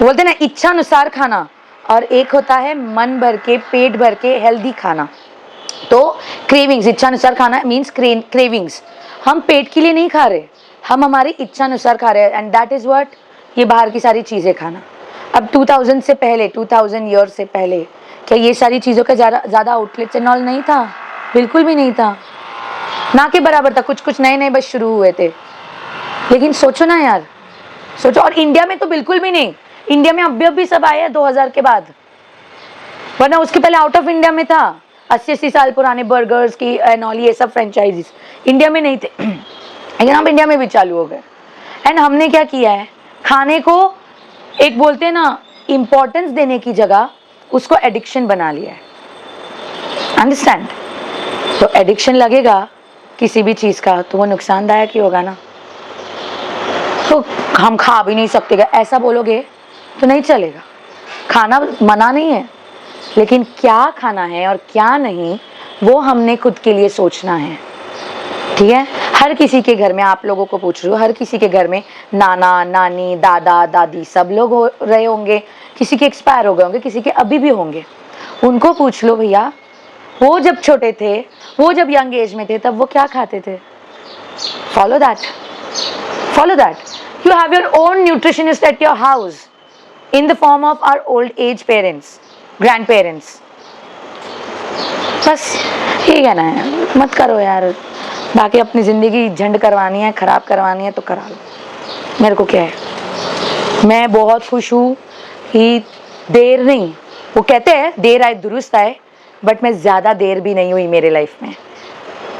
बोलते ना इच्छा अनुसार खाना, और एक होता है मन भर के पेट भर के हेल्दी खाना। तो क्रेविंग्स, इच्छा अनुसार खाना मीन्स क्रेविंग्स, हम पेट के लिए नहीं खा रहे, हम हमारी इच्छा अनुसार खा रहे हैं, एंड दैट इज व्हाट, ये बाहर की सारी चीज़ें खाना। अब 2000 से पहले, 2000 ईयर से पहले क्या ये सारी चीज़ों का ज़्यादा आउटलेट्स एंड ऑल नहीं था? बिल्कुल भी नहीं था, ना के बराबर था, कुछ कुछ नए नए बस शुरू हुए थे। लेकिन सोचो ना यार, सोचो, और इंडिया में तो बिल्कुल भी नहीं, इंडिया में अब भी सब आए हैं 2000 के बाद, वरना उसके पहले आउट ऑफ इंडिया में था। 80-80 साल पुराने बर्गर्स की एंड ऑल ये सब फ्रेंचाइजीज इंडिया में नहीं थे, लेकिन अब इंडिया में भी चालू हो गए। एंड हमने क्या किया है, खाने को एक बोलते हैं ना इम्पोर्टेंस देने की जगह उसको एडिक्शन बना लिया है, अंडरस्टैंड? तो एडिक्शन लगेगा किसी भी चीज़ का तो वो नुकसानदायक ही होगा ना। तो हम खा भी नहीं सकते, ऐसा बोलोगे तो नहीं चलेगा। खाना मना नहीं है, लेकिन क्या खाना है और क्या नहीं वो हमने खुद के लिए सोचना है, ठीक है? हर किसी के घर में, आप लोगों को पूछ रही हूँ, हर किसी के घर में नाना नानी दादा दादी सब लोग हो रहे होंगे, किसी के एक्सपायर हो गए होंगे, किसी के अभी भी होंगे। उनको पूछ लो भैया वो जब छोटे थे, वो जब यंग एज में थे, तब वो क्या खाते थे? Follow that, you have your own nutritionist at your house in the form of our old age parents, grandparents. बस ये कहना है, मत करो यार, बाकी अपनी ज़िंदगी झंड करवानी है, ख़राब करवानी है तो करा लो, मेरे को क्या है। मैं बहुत खुश हूँ कि देर नहीं, वो कहते हैं देर आए दुरुस्त आए, बट मैं ज़्यादा देर भी नहीं हुई मेरे लाइफ में,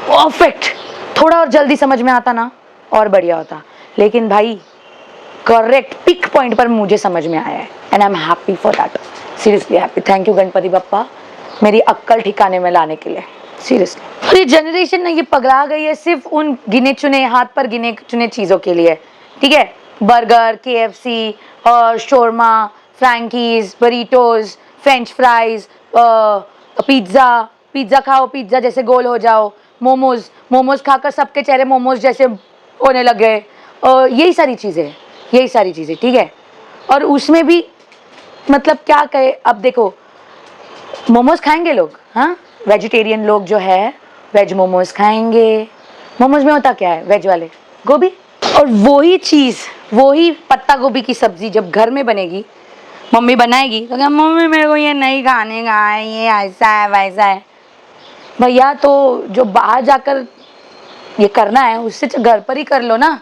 परफेक्ट। थोड़ा और जल्दी समझ में आता ना और बढ़िया होता, लेकिन भाई करेक्ट पिक पॉइंट पर मुझे समझ में आया है, and I am happy for that, seriously happy. Thank you Ganpati Bappa मेरी अक्कल ठिकाने में लाने के लिए, सीरियसली। ये जनरेशन ना ये पगला गई है सिर्फ उन गिने चुने, हाथ पर गिने चुने चीज़ों के लिए, ठीक है? बर्गर, KFC और शोरमा, फ्रैंकीज, बरीटोज, फ्रेंच फ्राइज, पिज्ज़ा खाओ, पिज्ज़ा जैसे गोल हो जाओ, मोमोज खाकर सबके चेहरे मोमोज जैसे होने लग गए, यही सारी चीज़ें, ठीक है? और उसमें भी मतलब क्या कहे, अब देखो मोमोज खाएंगे लोग, हाँ, वेजिटेरियन लोग जो है वेज मोमोज खाएंगे। मोमोज में होता क्या है, वेज वाले गोभी, और वही चीज़, वही पत्ता गोभी की सब्जी जब घर में बनेगी, मम्मी बनाएगी तो क्या, मम्मी मेरे को ये नहीं खाने का है, ये ऐसा है वैसा है। भैया तो जो बाहर जाकर ये करना है उससे घर पर ही कर लो ना,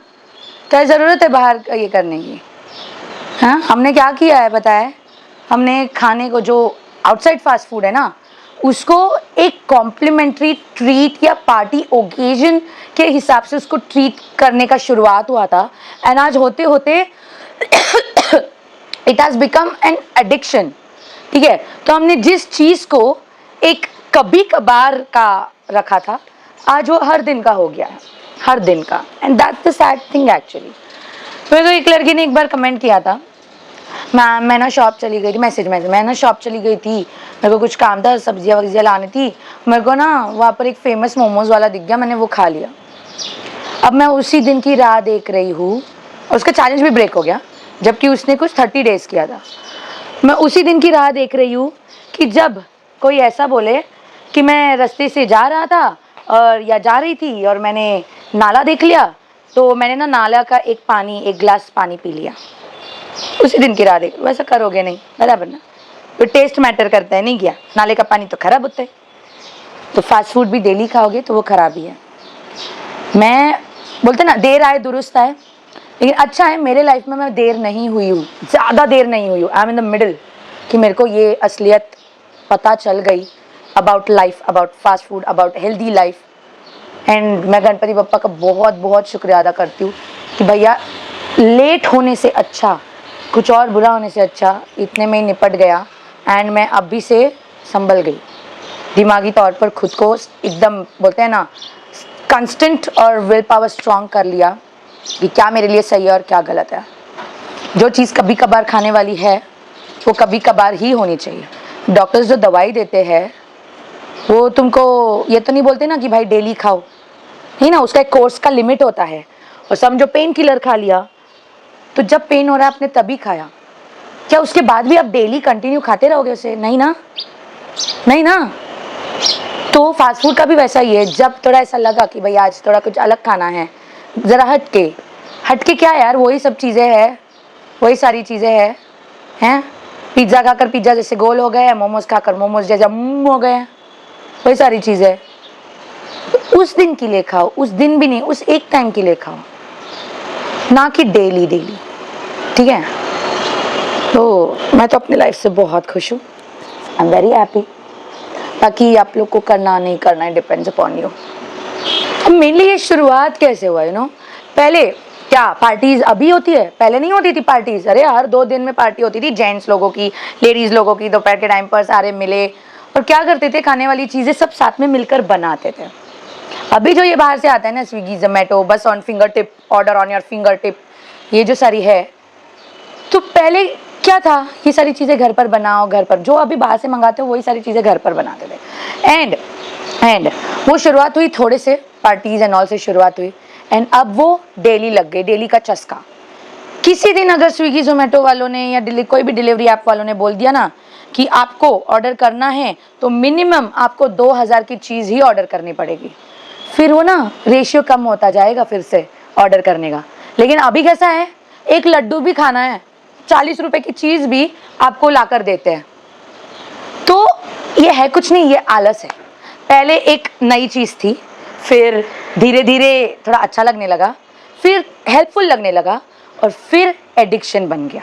क्या ज़रूरत है बाहर ये करने की? हाँ, हमने क्या किया है पता है, हमने खाने को जो आउटसाइड फास्ट फूड है ना उसको एक कॉम्प्लीमेंट्री ट्रीट या पार्टी ओकेजन के हिसाब से उसको ट्रीट करने का शुरुआत हुआ था, एंड आज होते होते it has become an addiction. ठीक है, तो हमने जिस चीज़ को एक कभी कभार का रखा था, आज वो हर दिन का हो गया है, हर दिन का, and that's the sad thing actually. मेरे को एक लड़की ने एक बार कमेंट किया था, मैं ना शॉप चली गई थी, मैसेज मैं ना शॉप चली गई थी, मेरे को कुछ काम था, सब्जियाँ वब्जियाँ लानी थी, मेरे को ना वहाँ पर एक फेमस मोमोज़ वाला दिख गया, मैंने वो खा लिया। अब मैं उसी दिन की राह देख रही हूँ, और उसका चैलेंज भी ब्रेक हो गया, जबकि उसने कुछ 30 डेज़ किया था। मैं उसी दिन की राह देख रही हूँ कि जब कोई ऐसा बोले कि मैं रास्ते से जा रहा था और या जा रही थी और मैंने नाला देख लिया, तो मैंने ना नाला का एक गिलास पानी पी लिया। उसी दिन की राह देख, वैसा करोगे नहीं, बराबर ना? तो टेस्ट मैटर करता है, नहीं किया, नाले का पानी तो खराब होता है, तो फास्ट फूड भी डेली खाओगे तो वो खराब ही है। मैं बोलते ना देर आए दुरुस्त आए, लेकिन अच्छा है मेरे लाइफ में मैं देर नहीं हुई हूँ, ज़्यादा देर नहीं हुई हूँ, I am in the middle, कि मेरे को ये असलियत पता चल गई about life, about fast food, about healthy life. And मैं गणपति बप्पा का बहुत बहुत शुक्रिया अदा करती हूँ कि भैया लेट होने से अच्छा, कुछ और बुरा होने से अच्छा इतने में ही निपट गया, एंड मैं अभी से संभल गई, दिमागी तौर पर खुद को एकदम बोलते हैं ना कंस्टेंट और विल पावर स्ट्रॉन्ग कर लिया कि क्या मेरे लिए सही है और क्या गलत है। जो चीज़ कभी कभार खाने वाली है वो कभी कभार ही होनी चाहिए। डॉक्टर्स जो दवाई देते हैं वो तुमको ये तो नहीं बोलते ना कि भाई डेली खाओ, नहीं ना, उसका एक कोर्स का लिमिट होता है। और समझो पेन किलर खा लिया, तो जब पेन हो रहा है आपने तभी खाया, क्या उसके बाद भी आप डेली कंटिन्यू खाते रहोगे उसे? नहीं ना, नहीं ना। तो फास्ट फूड का भी वैसा ही है, जब थोड़ा ऐसा लगा कि भाई आज थोड़ा कुछ अलग खाना है, ज़रा हट के क्या यार, वही सब चीज़ें हैं, वही सारी चीज़ें हैं। पिज़्ज़ा खाकर पिज़्ज़ा जैसे गोल हो गए, मोमोज खाकर मोमोज जैसे हो गए, वही सारी चीज़ें। तो उस दिन के लिए खाओ, उस दिन भी नहीं, उस एक टाइम के लिए खाओ, ना कि डेली। ठीक है, तो मैं तो अपनी लाइफ से बहुत खुश हूँ, आई एम वेरी हैप्पी। बाकी आप लोग को करना नहीं करना है, डिपेंड्स अपॉन यू। अब मेनली ये शुरुआत कैसे हुआ, यू नो, पहले क्या पार्टीज अभी होती है, पहले नहीं होती थी पार्टीज। अरे हर 2 दिन में पार्टी होती थी, जेंट्स लोगों की, लेडीज लोगों की, दोपहर के टाइम पर सारे मिले और क्या करते थे, खाने वाली चीज़ें सब साथ में मिलकर बनाते थे। अभी जो ये बाहर से आता है ना, स्विगी जोमेटो, बस on finger tip, order on your finger tip, ये जो सारी है, तो पहले क्या था, ये सारी चीज़ें घर पर बनाओ, घर पर जो अभी बाहर से मंगाते हो वही सारी चीज़ें घर पर बनाते थे। एंड वो शुरुआत हुई थोड़े से पार्टीज एंड ऑल से शुरुआत हुई, एंड अब वो डेली लग गई, डेली का चस्का। किसी दिन अगर स्विगी जोमेटो वालों ने या कोई भी डिलीवरी ऐप वालों ने बोल दिया ना कि आपको ऑर्डर करना है तो मिनिमम आपको 2000 की चीज़ ही ऑर्डर करनी पड़ेगी, फिर वो ना रेशियो कम होता जाएगा फिर से ऑर्डर करने का। लेकिन अभी कैसा है, एक लड्डू भी खाना है 40 रुपए की चीज़ भी आपको ला कर देते हैं। तो ये है कुछ नहीं, ये आलस है। पहले एक नई चीज़ थी, फिर धीरे धीरे थोड़ा अच्छा लगने लगा, फिर हेल्पफुल लगने लगा, और फिर एडिक्शन बन गया।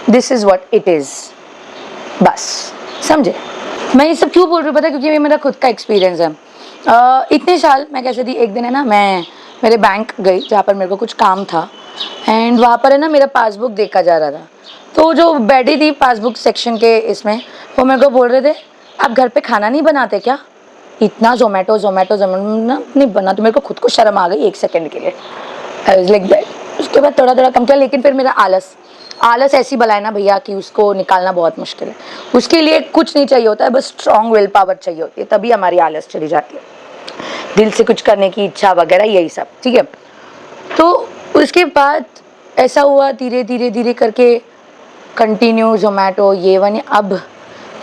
This is what it is, बस समझे। मैं ये सब क्यों बोल रही हूँ पता है, क्योंकि ये मेरा खुद का एक्सपीरियंस है। इतने साल मैं कैसे थी, एक दिन है ना मैं मेरे बैंक गई जहाँ पर मेरे को कुछ काम था, एंड वहाँ पर है ना मेरा पासबुक देखा जा रहा था। तो जो बैठी थी पासबुक सेक्शन के इसमें, वो मेरे को बोल रहे थे आप घर पे खाना नहीं बनाते क्या, इतना जोमेटो नहीं बना। तो मेरे को खुद को शर्म आ गई 1 सेकंड के लिए, आई वाज लाइक दैट। उसके बाद थोड़ा थोड़ा कम किया, लेकिन फिर मेरा आलस ऐसी बलाए ना भैया कि उसको निकालना बहुत मुश्किल है। उसके लिए कुछ नहीं चाहिए होता है, बस स्ट्रॉन्ग विल पावर चाहिए होती है, तभी हमारी आलस चली जाती है, दिल से कुछ करने की इच्छा वगैरह, यही सब। ठीक है, तो उसके बाद ऐसा हुआ धीरे धीरे करके कंटिन्यू जोमेटो ये वनी, अब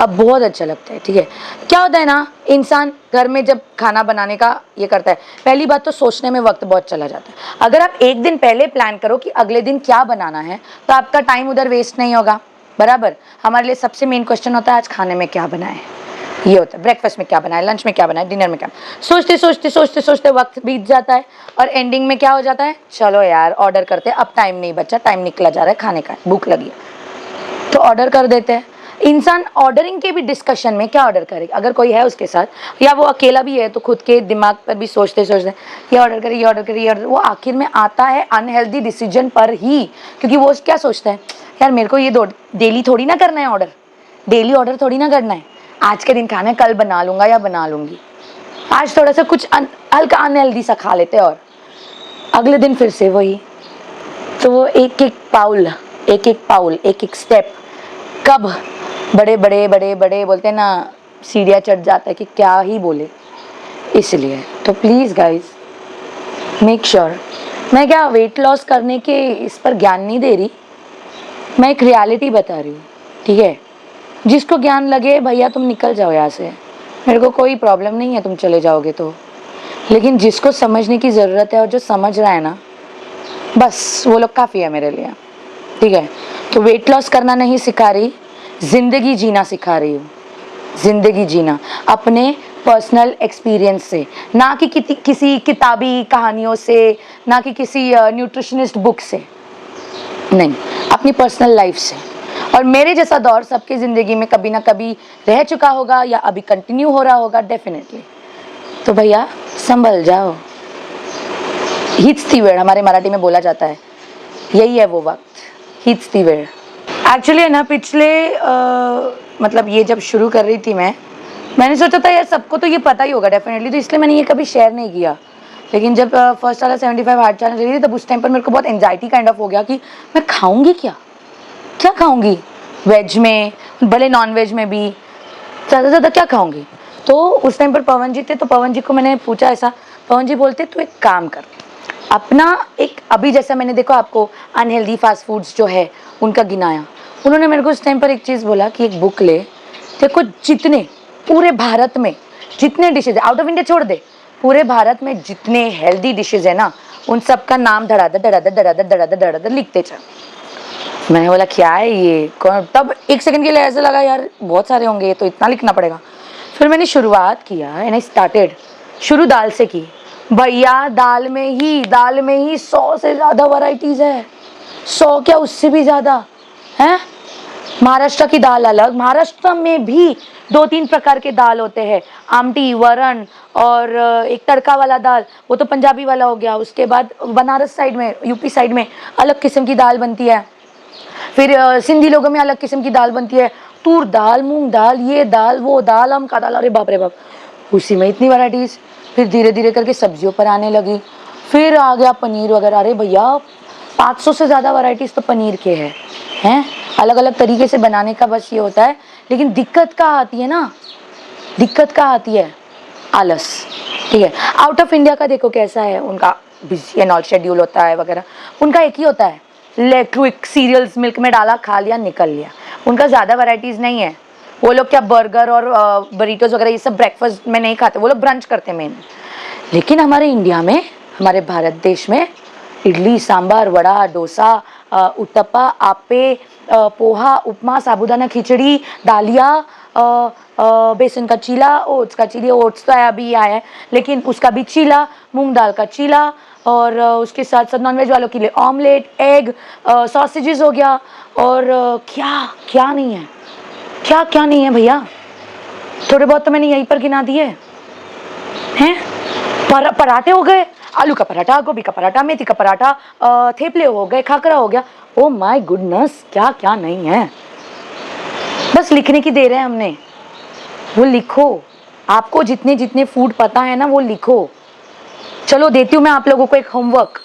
बहुत अच्छा लगता है। ठीक है, क्या होता है ना, इंसान घर में जब खाना बनाने का ये करता है, पहली बात तो सोचने में वक्त बहुत चला जाता है। अगर आप एक दिन पहले प्लान करो कि अगले दिन क्या बनाना है, तो आपका टाइम उधर वेस्ट नहीं होगा। बराबर, हमारे लिए सबसे मेन क्वेश्चन होता है आज खाने में क्या बनाए, ये होता है, ब्रेकफास्ट में क्या बनाए, लंच में क्या बनाए, डिनर में क्या। सोचते वक्त बीत जाता है, और एंडिंग में क्या हो जाता है, चलो यार ऑर्डर करते हैं, अब टाइम नहीं बचा, टाइम निकला जा रहा है खाने का, भूख लगी है तो ऑर्डर कर देते हैं। इंसान ऑर्डरिंग के भी डिस्कशन में क्या ऑर्डर करेगा, अगर कोई है उसके साथ या वो अकेला भी है तो खुद के दिमाग पर भी सोचते सोचते ये ऑर्डर करे, ये ऑर्डर करे, ये ऑर्डर, वो आखिर में आता है अनहेल्दी डिसीजन पर ही, क्योंकि वो क्या सोचता है, यार मेरे को ये डेली थोड़ी ना करना है ऑर्डर, डेली ऑर्डर थोड़ी ना करना है, आज के दिन खाना कल बना लूँगा या बना लूँगी, आज थोड़ा सा कुछ हल्का अनहेल्दी सा खा लेते हैं और अगले दिन फिर से वही। तो वो एक एक पाउल, एक एक स्टेप, कब बड़े बड़े बड़े बड़े बोलते हैं ना सीढ़ियाँ चढ़ जाता है कि क्या ही बोले। इसलिए तो प्लीज़ गाइज मेक श्योर, मैं क्या वेट लॉस करने के इस पर ज्ञान नहीं दे रही, मैं एक रियलिटी बता रही हूँ, ठीक है। जिसको ज्ञान लगे भैया तुम निकल जाओ यहाँ से, मेरे को कोई प्रॉब्लम नहीं है तुम चले जाओगे तो, लेकिन जिसको समझने की ज़रूरत है और जो समझ रहा है ना, बस वो लोग काफ़ी है मेरे लिए, ठीक है। तो वेट लॉस करना नहीं सिखा रही, ज़िंदगी जीना सिखा रही हूँ, ज़िंदगी जीना अपने पर्सनल एक्सपीरियंस से, ना कि किसी किताबी कहानियों से, ना कि किसी न्यूट्रिशनिस्ट बुक से, नहीं, अपनी पर्सनल लाइफ से। और मेरे जैसा दौर सबके ज़िंदगी में कभी ना कभी रह चुका होगा या अभी कंटिन्यू हो रहा होगा डेफिनेटली। तो भैया संभल जाओ, हीच ती वेळ हमारे मराठी में बोला जाता है, यही है वो वक्त, हीच ती वेळ। एक्चुअली है ना पिछले मतलब ये जब शुरू कर रही थी मैंने सोचा था यार सबको तो ये पता ही होगा डेफिनेटली, तो इसलिए मैंने ये कभी शेयर नहीं किया। लेकिन जब फर्स्ट वाला 75 हार्ड चैलेंज रही थी तब उस टाइम पर मेरे को बहुत एंजाइटी काइंड ऑफ हो गया कि मैं खाऊंगी क्या खाऊंगी, वेज में भले नॉन वेज में भी ज़्यादा ज़्यादा क्या खाऊंगी। तो उस टाइम पर पवन जी थे, तो पवन जी को मैंने पूछा ऐसा, पवन जी बोलते तू एक काम कर, अपना एक अभी जैसा मैंने देखो आपको अनहेल्दी फास्ट फूड्स जो है उनका गिनाया, उन्होंने मेरे को उस टाइम पर एक चीज़ बोला कि एक बुक ले, देखो जितने पूरे भारत में जितने डिशेज आउट ऑफ इंडिया छोड़ दे, पूरे भारत में जितने हेल्दी डिशेज है ना उन सब का नाम धड़ाधड़ लिखते चल। मैंने बोला क्या है ये कौन, तब एक सेकंड के लिए ऐसा लगा यार बहुत सारे होंगे तो इतना लिखना पड़ेगा। फिर मैंने शुरुआत किया एंड आई स्टार्टेड, शुरू दाल से की भैया, दाल में ही 100 से ज़्यादा वैरायटीज़ है, 100 क्या उससे भी ज़्यादा हैं। महाराष्ट्र की दाल अलग, महाराष्ट्र में भी 2-3 प्रकार के दाल होते हैं, आमटी, वरण और एक तड़का वाला दाल, वो तो पंजाबी वाला हो गया। उसके बाद बनारस साइड में, यूपी साइड में अलग किस्म की दाल बनती है, फिर सिंधी लोगों में अलग किस्म की दाल बनती है, तूर दाल, मूंग दाल, ये दाल, वो दाल, आम का दाल, अरे बाप रे बाप, उसी में इतनी वैरायटीज़। फिर धीरे धीरे करके सब्जियों पर आने लगी, फिर आ गया पनीर वगैरह, अरे भैया 500 से ज़्यादा वैरायटीज़ तो पनीर के हैं, अलग अलग तरीके से बनाने का बस ये होता है। लेकिन दिक्कत कहाँ आती है ना, दिक्कत कहाँ आती है, आलस, ठीक है। आउट ऑफ इंडिया का देखो कैसा है, उनका बिजी एंड ऑल शेड्यूल होता है वगैरह, उनका एक ही होता है, ले क्विक सीरियल्स मिल्क में डाला, खा लिया, निकल लिया, उनका ज़्यादा वैरायटीज़ नहीं है। वो लोग क्या बर्गर और बरीटोज वगैरह ये सब ब्रेकफास्ट में नहीं खाते, वो लोग ब्रंच करते मेन। लेकिन हमारे इंडिया में, हमारे भारत देश में इडली, सांभर, वड़ा, डोसा, उत्तप्पा, आप्पे, पोहा, उपमा, साबूदाना खिचड़ी, दालिया, बेसन का चीला, ओट्स का चीला, ओट्स तो अभी आया है लेकिन उसका भी चीला, मूंग दाल का चीला, और उसके साथ साथ नॉनवेज वालों के लिए ऑमलेट, एग, सॉसेजेस हो गया, और क्या क्या नहीं है, क्या क्या नहीं है भैया, थोड़े बहुत तो मैंने यहीं पर गिना दिए हैं। पराठे हो गए, आलू का पराठा, गोभी का पराठा, मेथी का पराठा, थेपले हो गए, खाकरा हो गया, ओ माय गुडनेस, क्या क्या नहीं है। बस लिखने की देर है हमने, वो लिखो, आपको जितने जितने फूड पता है ना वो लिखो। चलो देती हूँ मैं आप लोगों को एक होमवर्क,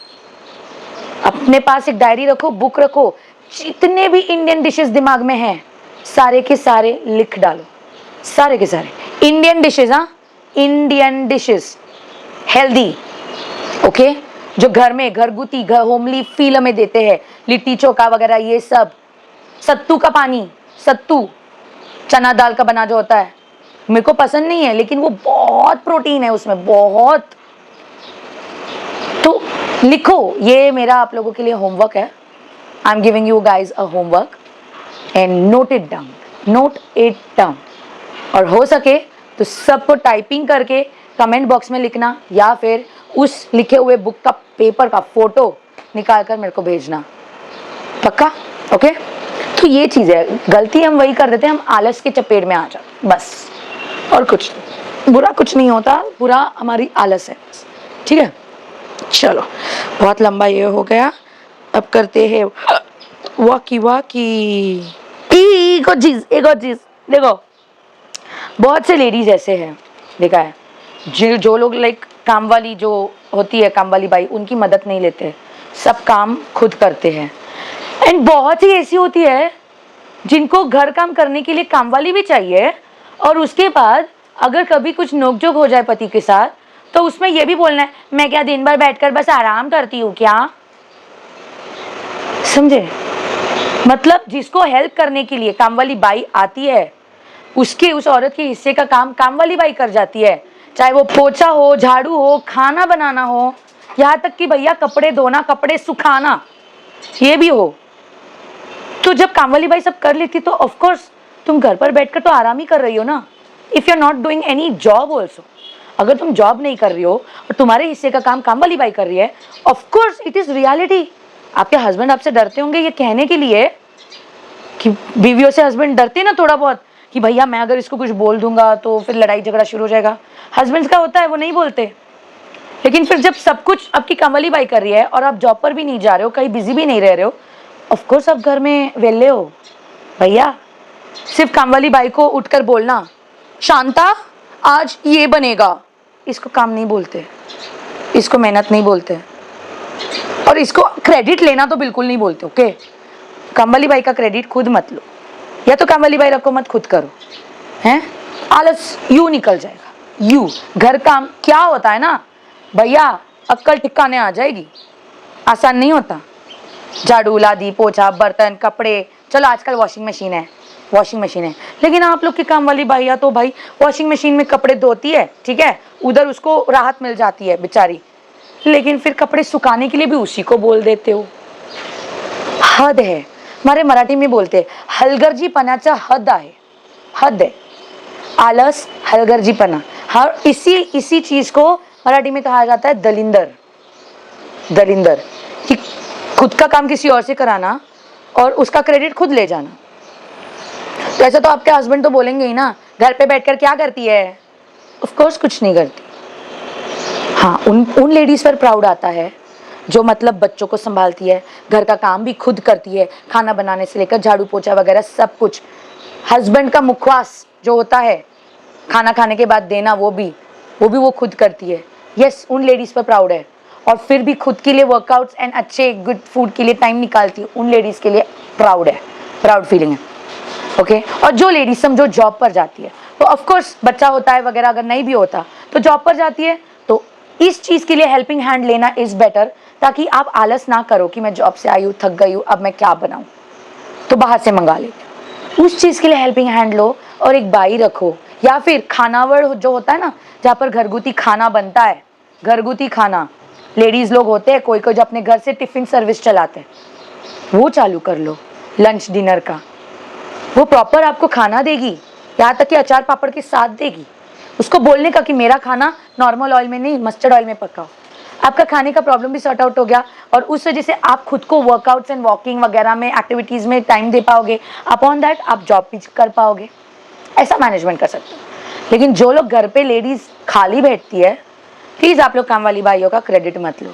अपने पास एक डायरी रखो, बुक रखो, जितने भी इंडियन डिशेस दिमाग में हैं सारे के सारे लिख डालो, सारे के सारे इंडियन डिशेस, हाँ इंडियन डिशेस हेल्दी, ओके, जो घर में घरगुती होमली फील में देते हैं, लिट्टी चोखा वगैरह ये सब, सत्तू का पानी, सत्तू चना दाल का बना जो होता है, मेरे को पसंद नहीं है लेकिन वो बहुत प्रोटीन है उसमें, बहुत। तो लिखो, ये मेरा आप लोगों के लिए होमवर्क है, I am giving you guys a homework and note it down, note it down. और हो सके तो सबको टाइपिंग करके कमेंट बॉक्स में लिखना, या फिर उस लिखे हुए बुक का पेपर का फोटो निकाल कर मेरे को भेजना, पक्का, ओके। तो ये चीज़ है, गलती हम वही कर देते हैं, हम आलस के चपेट में आ जाते बस, और कुछ नहीं। बुरा कुछ नहीं होता, बुरा हमारी आलस है, ठीक है। चलो बहुत लंबा ये हो गया, अब करते हैं वाकी वाकी। एक और चीज़ देखो, बहुत से लेडीज ऐसे हैं, देखा है, जो लोग लाइक काम वाली जो होती है, काम वाली बाई, उनकी मदद नहीं लेते, सब काम खुद करते हैं। एंड बहुत ही ऐसी होती है जिनको घर काम करने के लिए काम वाली भी चाहिए, और उसके बाद अगर कभी कुछ नोकझोंक हो जाए पति के साथ, तो उसमें यह भी बोलना है, मैं क्या दिन भर बैठकर बस आराम करती हूँ क्या? समझे? मतलब जिसको हेल्प करने के लिए काम वाली बाई आती है, उसके उस औरत के हिस्से का काम वाली बाई कर जाती है, चाहे वो पोछा हो, झाड़ू हो, खाना बनाना हो, यहाँ तक कि भैया कपड़े धोना, कपड़े सुखाना, ये भी हो। तो जब काम वाली बाई सब कर लेती तो ऑफ कोर्स तुम घर पर बैठकर तो आराम ही कर रही हो ना। If you are not doing any job also, अगर तुम जॉब नहीं कर रही हो और तुम्हारे हिस्से का काम वाली बाई कर रही है, of course it is reality. आपके हस्बैंड आपसे डरते होंगे ये कहने के लिए, कि बीवियों से हस्बैंड डरते ना थोड़ा बहुत, कि भैया मैं अगर इसको कुछ बोल दूंगा तो फिर लड़ाई झगड़ा शुरू हो जाएगा। हस्बैंड्स का होता है वो नहीं बोलते, लेकिन फिर जब सब कुछ आपकी काम वाली बाई कर रही है और आप जॉब पर भी नहीं जा रहे हो, कहीं बिजी भी नहीं रह रहे हो, ऑफ कोर्स आप घर में वेले हो। भैया सिर्फ काम वाली बाई को उठकर बोलना, शांता आज ये बनेगा, इसको काम नहीं बोलते, इसको मेहनत नहीं बोलते, और इसको क्रेडिट लेना तो बिल्कुल नहीं बोलते। ओके, काम वाली बाई का क्रेडिट खुद मत लो, या तो काम वाली बाई रखो मत, खुद करो, हैं? आलस यूं निकल जाएगा, यूं। घर काम क्या होता है ना भैया, अक्कल ठिकाने आ जाएगी, आसान नहीं होता। झाड़ू, लादी, पोछा, बर्तन, कपड़े, चलो आजकल वॉशिंग मशीन है, लेकिन आप लोग की काम वाली भैया तो भाई वॉशिंग मशीन में कपड़े धोती है, ठीक है, उधर उसको राहत मिल जाती है बेचारी, लेकिन फिर कपड़े सुखाने के लिए भी उसी को बोल देते हो। हद है, हमारे मराठी में बोलते हलगर्जीपणाचा हद है, आलस, हलगर्जीपना, हर इसी चीज को मराठी में कहा जाता है दलिंदर, कि खुद का काम किसी और से कराना और उसका क्रेडिट खुद ले जाना। तो ऐसा तो आपके हस्बैंड तो बोलेंगे ही ना, घर पे बैठकर क्या करती है? ऑफ कोर्स कुछ नहीं करती। हाँ, उन लेडीज पर प्राउड आता है जो मतलब बच्चों को संभालती है, घर का काम भी खुद करती है, खाना बनाने से लेकर झाड़ू पोछा वगैरह सब कुछ। हस्बैंड का मुखवास जो होता है खाना खाने के बाद देना, वो भी वो खुद करती है। यस, उन लेडीज पर प्राउड है, और फिर भी खुद के लिए वर्कआउट्स एंड अच्छे गुड फूड के लिए टाइम निकालती है, उन लेडीज के लिए प्राउड फीलिंग है। ओके, और जो लेडीज समझो जॉब पर जाती है, तो ऑफ कोर्स बच्चा होता है वगैरह, अगर नहीं भी होता तो जॉब पर जाती है, तो इस चीज के लिए हेल्पिंग हैंड लेना इज बेटर, ताकि आप आलस ना करो कि मैं जॉब से आई हूँ, थक गई हूँ, अब मैं क्या बनाऊं, तो बाहर से मंगा लेती। उस चीज के लिए हेल्पिंग हैंड लो और एक बाई रखो, या फिर खानावर जो होता है ना, जहाँ पर घरगुती खाना बनता है, घरगुती खाना, लेडीज लोग होते हैं कोई जो अपने घर से टिफिन सर्विस चलाते हैं, वो चालू कर लो, लंच डिनर का। वो प्रॉपर आपको खाना देगी, यहाँ तक कि अचार पापड़ के साथ देगी। उसको बोलने का कि मेरा खाना नॉर्मल ऑयल में नहीं, मस्टर्ड ऑयल में पकाओ। आपका खाने का प्रॉब्लम भी सॉर्ट आउट हो गया, और उस वजह से आप खुद को वर्कआउट्स एंड वॉकिंग वगैरह में, एक्टिविटीज़ में टाइम दे पाओगे। अपॉन दैट आप जॉब भी कर पाओगे, ऐसा मैनेजमेंट कर सकते हो। लेकिन जो लोग घर पे लेडीज खाली बैठती है, प्लीज़ आप लोग काम वाली भाइयों का क्रेडिट मत लो।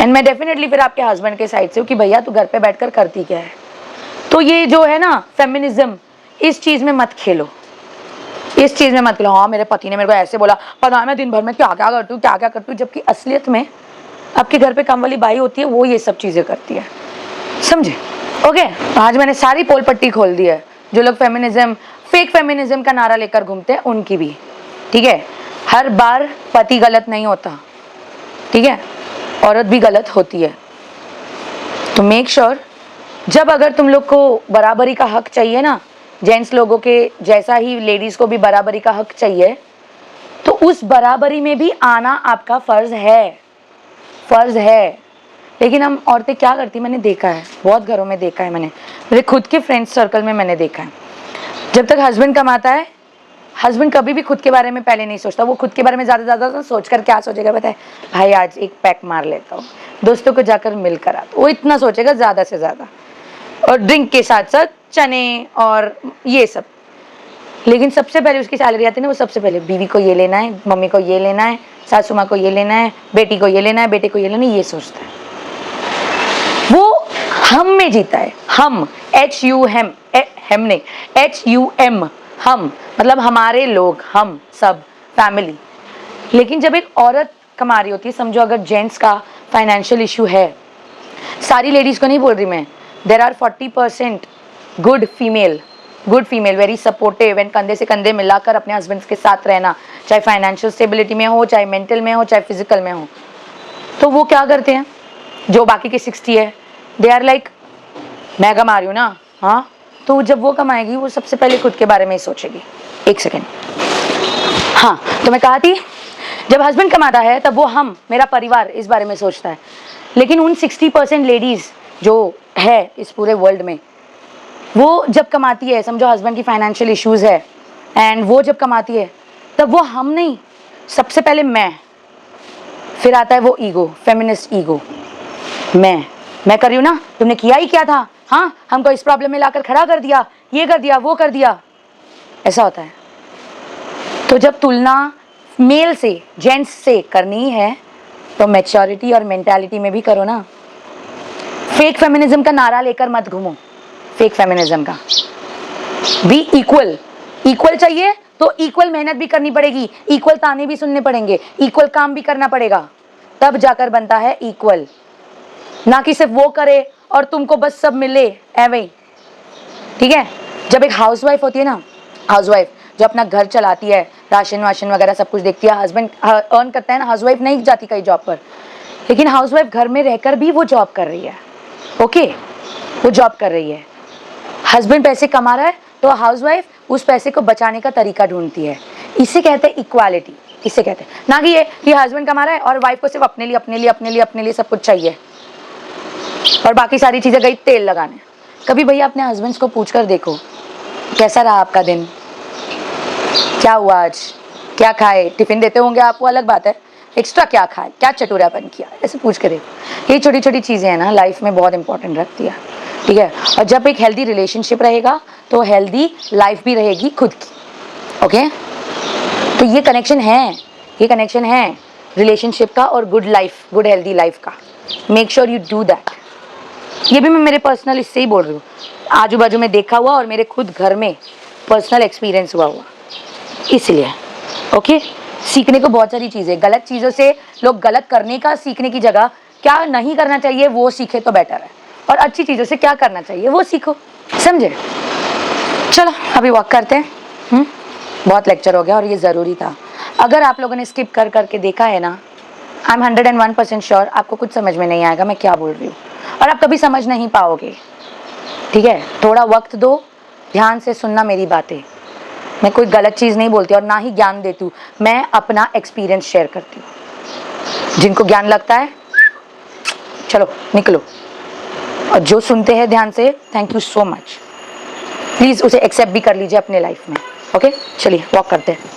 एंड मैं डेफिनेटली फिर आपके हस्बैंड के साइड से हूँ कि भैया तू घर पे बैठकर करती क्या है। तो ये जो है ना फेमिनिज्म, इस चीज़ में मत खेलो, इस चीज़ में मत खेलो। हाँ, मेरे पति ने मेरे को ऐसे बोला, पता है मैं दिन भर में क्या क्या करती हूँ, जबकि असलियत में आपके घर पे काम वाली बाई होती है, वो ये सब चीज़ें करती है, समझे? ओके, आज मैंने सारी पोल पट्टी खोल दी है। जो लोग फेमिनिज्म, फेक फेमिनिज्म का नारा लेकर घूमते हैं, उनकी भी, ठीक है। हर बार पति गलत नहीं होता, ठीक है, औरत भी गलत होती है। तो मेक श्योर जब अगर तुम लोग को बराबरी का हक चाहिए ना, जेंट्स लोगों के जैसा ही लेडीज को भी बराबरी का हक चाहिए, तो उस बराबरी में भी आना आपका फर्ज है। लेकिन हम औरतें क्या करती, मैंने देखा है, बहुत घरों में देखा है, मैंने मेरे खुद के फ्रेंड्स सर्कल में मैंने देखा है, जब तक हस्बैंड कमाता है, हस्बैंड कभी भी खुद के बारे में पहले नहीं सोचता। वो खुद के बारे में ज़्यादा सोच कर क्या सोचेगा पता है? भाई आज एक पैक मार लेता हूँ, दोस्तों को जाकर मिल कर आता, वो इतना सोचेगा ज़्यादा से ज़्यादा। और ड्रिंक के साथ साथ चने और ये सब। लेकिन सबसे पहले उसकी सैलरी आती है ना, वो सबसे पहले बीवी को ये लेना है, मम्मी को ये लेना है, सासू माँ को ये लेना है, बेटी को ये लेना है, बेटे को ये लेना है, ये सोचता है। वो हम में जीता है। हम HUM, हमने HUM, हम मतलब हमारे लोग, हम सब फैमिली। लेकिन जब एक औरत कमा रही होती है, समझो अगर जेंट्स का फाइनेंशियल इशू है, सारी लेडीज को नहीं बोल रही मैं, there are 40% good female, very supportive and कंधे से कंधे मिलाकर अपने हस्बैंड्स के साथ रहना, चाहे फाइनेंशियल स्टेबिलिटी में हो, चाहे मेंटल में हो, चाहे फिजिकल में हो। तो वो क्या करते हैं, जो बाकी के 60 है, दे आर लाइक मैं कमा रही हूँ ना, हाँ, तो जब वो कमाएगी वो सबसे पहले खुद के बारे में ही सोचेगी। एक सेकेंड, हाँ, तो मैं कहा थी जब हस्बैंड कमाता है तब वो हम, मेरा परिवार इस बारे में सोचता है। लेकिन उन 60% लेडीज़ जो है इस पूरे वर्ल्ड में, वो जब कमाती है, समझो हस्बैंड की फाइनेंशियल इश्यूज़ है, एंड वो जब कमाती है तब वो हम नहीं, सबसे पहले मैं, फिर आता है वो ईगो, फेमिनिस्ट ईगो, मैं कर रही हूँ ना, तुमने किया ही क्या था, हाँ, हमको इस प्रॉब्लम में लाकर खड़ा कर दिया, ये कर दिया, वो कर दिया, ऐसा होता है। तो जब तुलना मेल से, जेंट्स से करनी है तो मैच्योरिटी और मेंटालिटी में भी करो ना। फेक फेमिनिज्म का नारा लेकर मत घूमो, फेक फेमिनिज्म का। बी इक्वल चाहिए तो इक्वल मेहनत भी करनी पड़ेगी, इक्वल ताने भी सुनने पड़ेंगे, इक्वल काम भी करना पड़ेगा, तब जाकर बनता है इक्वल। ना कि सिर्फ वो करे और तुमको बस सब मिले ऐवे ही, ठीक है। जब एक हाउसवाइफ होती है ना, हाउसवाइफ जो अपना घर चलाती है, राशन वाशन वगैरह सब कुछ देखती है, हस्बैंड अर्न करता है ना, हाउसवाइफ नहीं जाती कहीं जॉब पर, लेकिन हाउसवाइफ घर में रहकर भी वो जॉब कर रही है, ओके, वो जॉब कर रही है। हस्बैंड पैसे कमा रहा है तो हाउसवाइफ उस पैसे को बचाने का तरीका ढूंढती है। इसे कहते हैं इक्वालिटी, इसे कहते हैं। ना कि ये कि हस्बैंड कमा रहा है और वाइफ को सिर्फ अपने लिए सब कुछ चाहिए और बाकी सारी चीज़ें गई तेल लगाने। कभी भैया अपने हस्बैंड्स को पूछ कर देखो, कैसा रहा आपका दिन, क्या हुआ आज, क्या खाए, टिफिन देते होंगे आपको, अलग बात है, एक्स्ट्रा क्या खाए, क्या चटुरापन किया, ऐसे पूछ कर देखो। ये छोटी छोटी चीज़ें हैं ना, लाइफ में बहुत इंपॉर्टेंट रखती है, ठीक है। और जब एक हेल्दी रिलेशनशिप रहेगा तो हेल्दी लाइफ भी रहेगी खुद की, ओके। तो ये कनेक्शन है रिलेशनशिप का और गुड हेल्दी लाइफ का। Make sure you do that. ये भी मैं मेरे पर्सनल इससे ही बोल रही हूँ, आजू बाजू में देखा हुआ और मेरे खुद घर में पर्सनल एक्सपीरियंस हुआ, इसलिए, ओके। सीखने को बहुत सारी चीज़ें, गलत चीज़ों से लोग गलत करने का सीखने की जगह क्या नहीं करना चाहिए वो सीखे तो बेटर है, और अच्छी चीज़ों से क्या करना चाहिए वो सीखो, समझे। चलो अभी वॉक करते हैं, बहुत लेक्चर हो गया और ये ज़रूरी था। अगर आप लोगों ने स्किप कर करके देखा है ना, आई एम 101% श्योर आपको कुछ समझ में नहीं आएगा मैं क्या बोल रही हूँ, और आप कभी समझ नहीं पाओगे, ठीक है। थोड़ा वक्त दो, ध्यान से सुनना मेरी बातें। मैं कोई गलत चीज़ नहीं बोलती और ना ही ज्ञान देती हूँ, मैं अपना एक्सपीरियंस शेयर करती हूँ। जिनको ज्ञान लगता है चलो निकलो, और जो सुनते हैं ध्यान से, thank you so much. Please उसे एक्सेप्ट भी कर लीजिए अपने लाइफ में, ओके। चलिए वॉक करते हैं।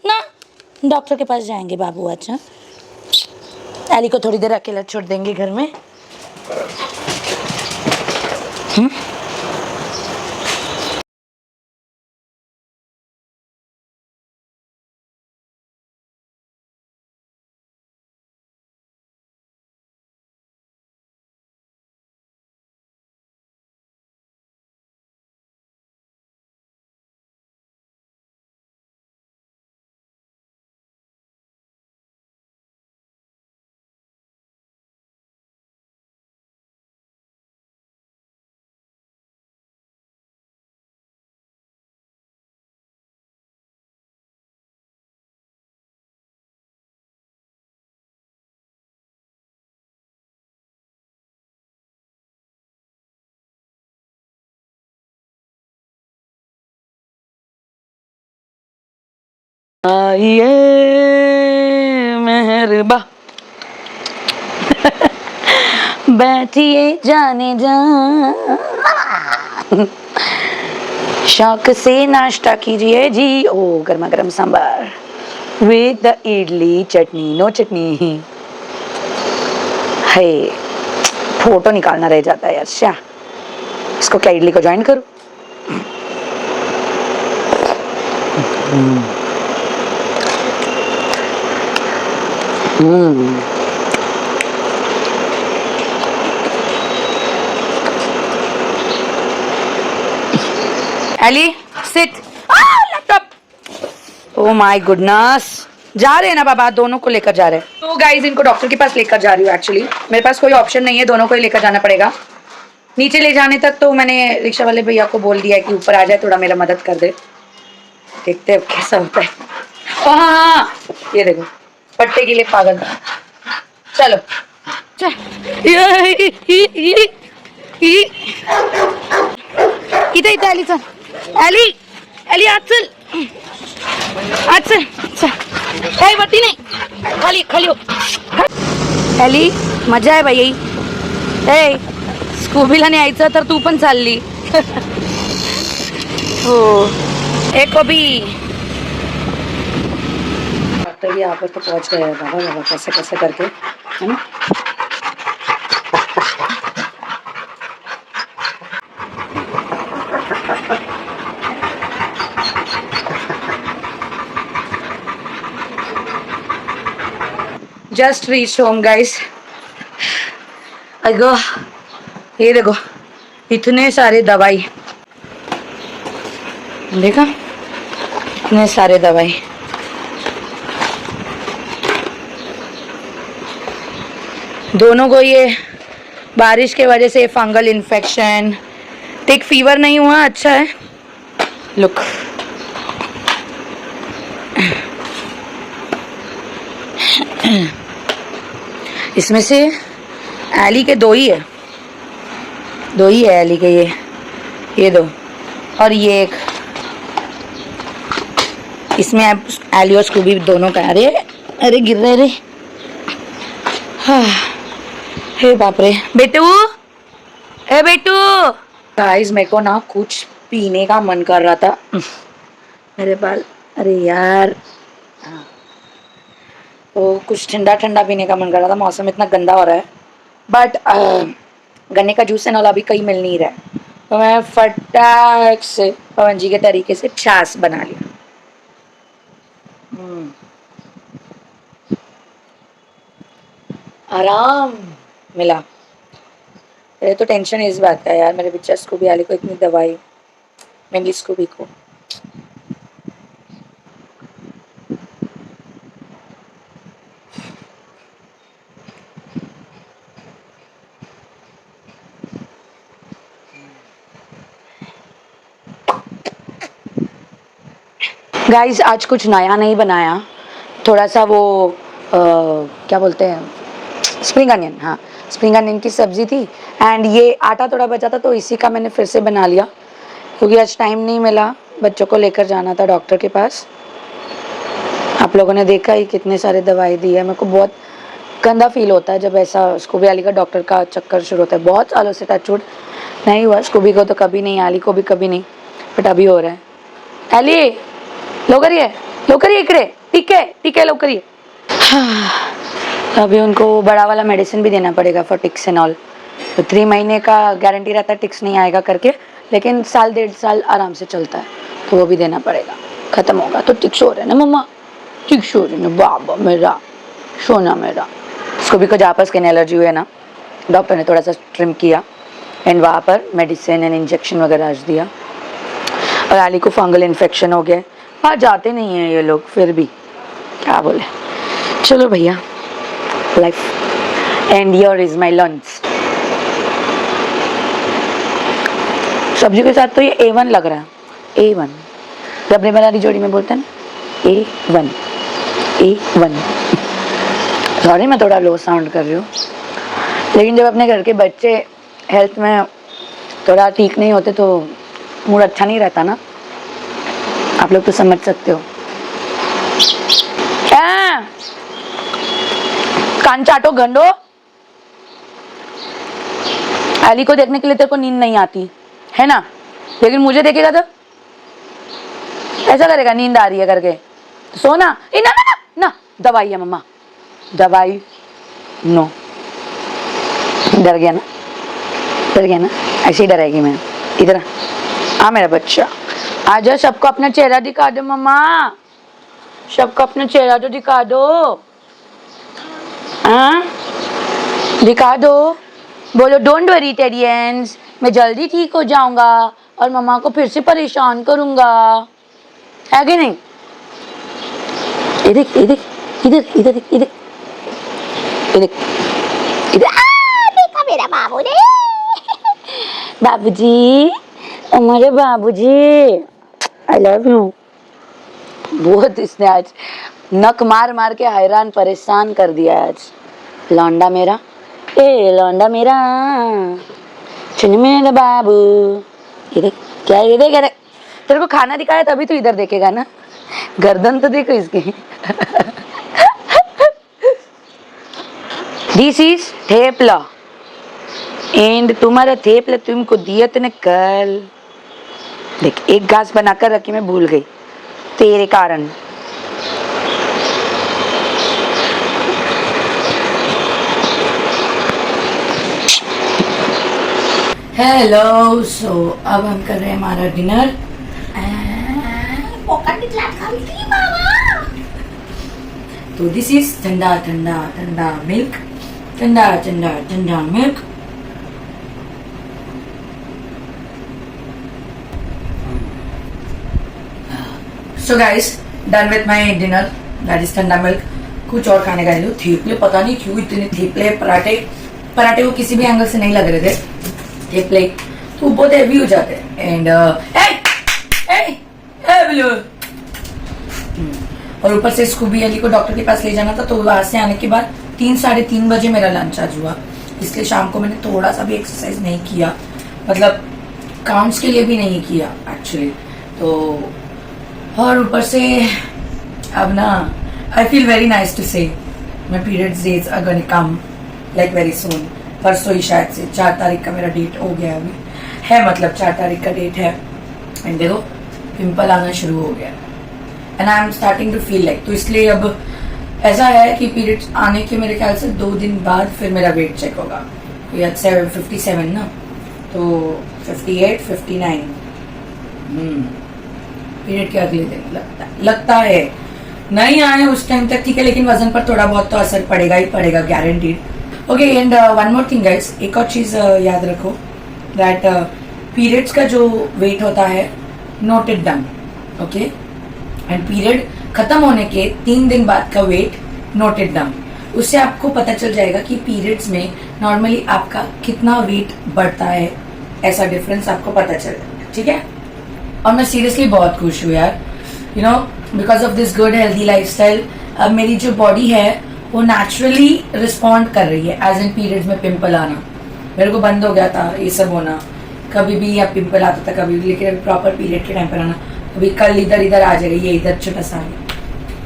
ना डॉक्टर के पास जाएंगे बाबू। अच्छा, एली को थोड़ी देर अकेला छोड़ देंगे घर में। आइए मेहरबा बैठिए जाने जा, शौक से नाश्ता कीजिए जी। ओ गर्मा गर्म sambar with the idli chutney, no chutney है। फोटो निकालना रह जाता है यार। श्या, इसको क्या इडली को ज्वाइन करूं? एली सिट। लैपटॉप। Oh my goodness. जा रहे हैं ना बाबा, दोनों को लेकर जा रहे हैं। तो गाइज इनको डॉक्टर के पास लेकर जा रही हूँ। एक्चुअली मेरे पास कोई ऑप्शन नहीं है, दोनों को ही लेकर जाना पड़ेगा। नीचे ले जाने तक तो मैंने रिक्शा वाले भैया को बोल दिया है कि ऊपर आ जाए, थोड़ा मेरा मदद कर दे। देखते हैं कैसा होता है। ओ हाँ, ये देखो पट्टे के लिए पागल। चलो इथे इथे एली चल, एली एली आज चल, आज चल काही वरती नाही, खाली खाली हो। एली मजा आहे बाई। ए स्कूबीला न्यायचं तर तू पण चालली। हो एक भी डॉक्टर भी यहाँ पर तो पहुंच गए हैं। बाबा बाबा कैसे कैसे करके, है ना। Just reach home guys. अगो ये देखो इतने सारे दवाई, देखा इतने सारे दवाई। दोनों को ये बारिश के वजह से फंगल इन्फेक्शन, टिक फीवर नहीं हुआ, अच्छा है। लुक इसमें से एली के दो ही है एली के, ये दो और ये एक। इसमें आप एली और स्कूबी दोनों का। अरे अरे गिर रहे रे। हाँ हे बाप रे। बेटू ए बेटू। गाइस मेरे को ना कुछ पीने का मन कर रहा था। मेरे बाल, अरे यार तो कुछ ठंडा ठंडा पीने का मन कर रहा था। मौसम इतना गंदा हो रहा है, बट गन्ने का जूस है ना अभी कहीं मिल नहीं रहा है, तो मैं फटाक से पवन जी के तरीके से छाछ बना लिया। आराम मिला। मेरे तो टेंशन इस बात का यार, मेरे बच्चा स्कूबी आली को इतनी दवाई, मेनली स्कूबी को। गाइस आज कुछ नया नहीं बनाया, थोड़ा सा वो क्या बोलते हैं, स्प्रिंग अनियन। हाँ स्प्रिंग अनियन की सब्जी थी, एंड ये आटा थोड़ा बचा था तो इसी का मैंने फिर से बना लिया, क्योंकि आज टाइम नहीं मिला, बच्चों को लेकर जाना था डॉक्टर के पास। आप लोगों ने देखा ही कितने सारे दवाई दी है। मेरे को बहुत गंदा फील होता है जब ऐसा स्कूबी आली का डॉक्टर का चक्कर शुरू होता है। बहुत सालों से टचवुड नहीं हुआ, स्कूबी को तो कभी नहीं, आली को भी कभी नहीं, बट अभी हो रहा है। एली लवकर ये इकडे, ठीक है लवकर ये। अभी उनको बड़ा वाला मेडिसिन भी देना पड़ेगा फॉर टिक्स एंड ऑल। तो 3 महीने का गारंटी रहता है टिक्स नहीं आएगा करके, लेकिन 1.5 साल आराम से चलता है, तो वो भी देना पड़ेगा। खत्म होगा तो टिक्स हो रहे ना मम्मा, टिक्स हो रहे ना बाबा मेरा, सोना मेरा। इसको भी कुछ आपस स्किन एलर्जी हुई है ना, डॉक्टर ने थोड़ा सा ट्रिम किया एंड वहाँ पर मेडिसिन एंड इंजेक्शन वगैरह आज दिया। और आली को फंगल इन्फेक्शन हो गया। हाँ जाते नहीं हैं ये लोग, फिर भी क्या बोले। चलो भैया, life and your is my lunch. सब्जी के साथ तो ये A1 लग रहा है, A1। रबड़ी बनारी जोड़ी में बोलते हैं ना A1। सॉरी मैं थोड़ा लो साउंड कर रही हूँ, लेकिन जब अपने घर के बच्चे हेल्थ में थोड़ा ठीक नहीं होते तो मूड अच्छा नहीं रहता ना, आप लोग तो समझ सकते हो। क्या कान चाटो गंडो। एली को देखने के लिए तेरे को नींद नहीं आती है ना, लेकिन मुझे देखेगा तो ऐसा करेगा, नींद आ रही है करके तो सोना। ना ना ना ना, दवाई है मम्मा, दवाई नो। डर गया ना। डर गया ना, ऐसे ही डराएगी मैं। इधर आ मेरा बच्चा, आजा, सबको अपना चेहरा दिखा दो मम्मा, सबको अपना चेहरा तो दिखा दो। हाँ दिखा दो, बोलो डोंट वरी टेडियंस, मैं जल्दी ठीक हो जाऊंगा और मम्मा को फिर से परेशान करूंगा, है कि नहीं? इधर इधर इधर इधर इधर इधर इधर, देखा मेरा बाबू ने, बाबूजी, हमारे बाबूजी, आई लव यू। बहुत इसने आज नक मार मार के हैरान परेशान कर दिया आज, लौंडा मेरा, ए लौंडा मेरा, चुन मेरा बाबू। इधर क्या, इधर क्या, तेरे को खाना दिखाया तभी तो इधर देखेगा ना, गर्दन तो देखो इसकी। दिस इज थेपला एंड तुम्हारा थेपला तुमको दिया तूने कल। देख एक घास बनाकर रखी, मैं भूल गई तेरे कारण। हेलो, सो अब हम कर रहे हैं हमारा डिनर। तो दिस इज ठंडा ठंडा ठंडा मिल्क, ठंडा ठंडा ठंडा milk. So guys, done with my dinner, that is ठंडा मिल्क। कुछ और खाने का नहीं, थेपले पता नहीं क्यों इतने थेपले, पराठे, पराठे को किसी भी एंगल से नहीं लग रहे थे, थेपले तो बहुत हैवी हो जाते हैं। एंड और ऊपर से स्कूबी अली को डॉक्टर के पास ले जाना था, तो वहां से आने के बाद 3 साढ़े 3 बजे मेरा लंच आज हुआ, इसलिए शाम को मैंने थोड़ा सा भी एक्सरसाइज नहीं किया, मतलब काउंट्स के लिए भी नहीं किया एक्चुअली। तो और ऊपर से अब ना I feel very nice to say my periods days are gonna come like very soon. परसों ही शायद से 4 तारीख का मेरा डेट हो गया अभी है, मतलब 4 तारीख का डेट है। एंड देखो पिंपल आना शुरू हो गया and I am starting to feel like, तो इसलिए अब ऐसा है कि पीरियड्स आने के मेरे ख्याल से 2 दिन बाद फिर मेरा वेट चेक होगा। तो आज 57 ना, तो 58 59 पीरियड के अगले दिन लगता है नहीं आए उस टाइम तक, ठीक है, लेकिन वजन पर थोड़ा बहुत तो असर पड़ेगा ही पड़ेगा, guaranteed. Okay, and one more thing guys, एक और चीज याद रखो, दैट पीरियड्स का जो वेट होता है noted down, okay, and period खत्म होने के 3 दिन बाद का वेट नोटेड डाउन। उससे आपको पता चल जाएगा कि पीरियड्स में नॉर्मली आपका कितना वेट बढ़ता है, ऐसा डिफरेंस आपको पता चल जाएगा, ठीक है। और मैं सीरियसली बहुत खुश हूँ यार, you know, because of this good healthy lifestyle. अब मेरी जो बॉडी है वो नेचुरली रिस्पॉन्ड कर रही है, एज इन पीरियड्स में पिंपल आना मेरे को बंद हो गया था, ये सब होना कभी भी, या पिंपल आता था कभी भी, लेकिन अभी प्रॉपर पीरियड के टाइम पर आना, अभी कल इधर इधर आ जाएगा, ये इधर छोटा सा है,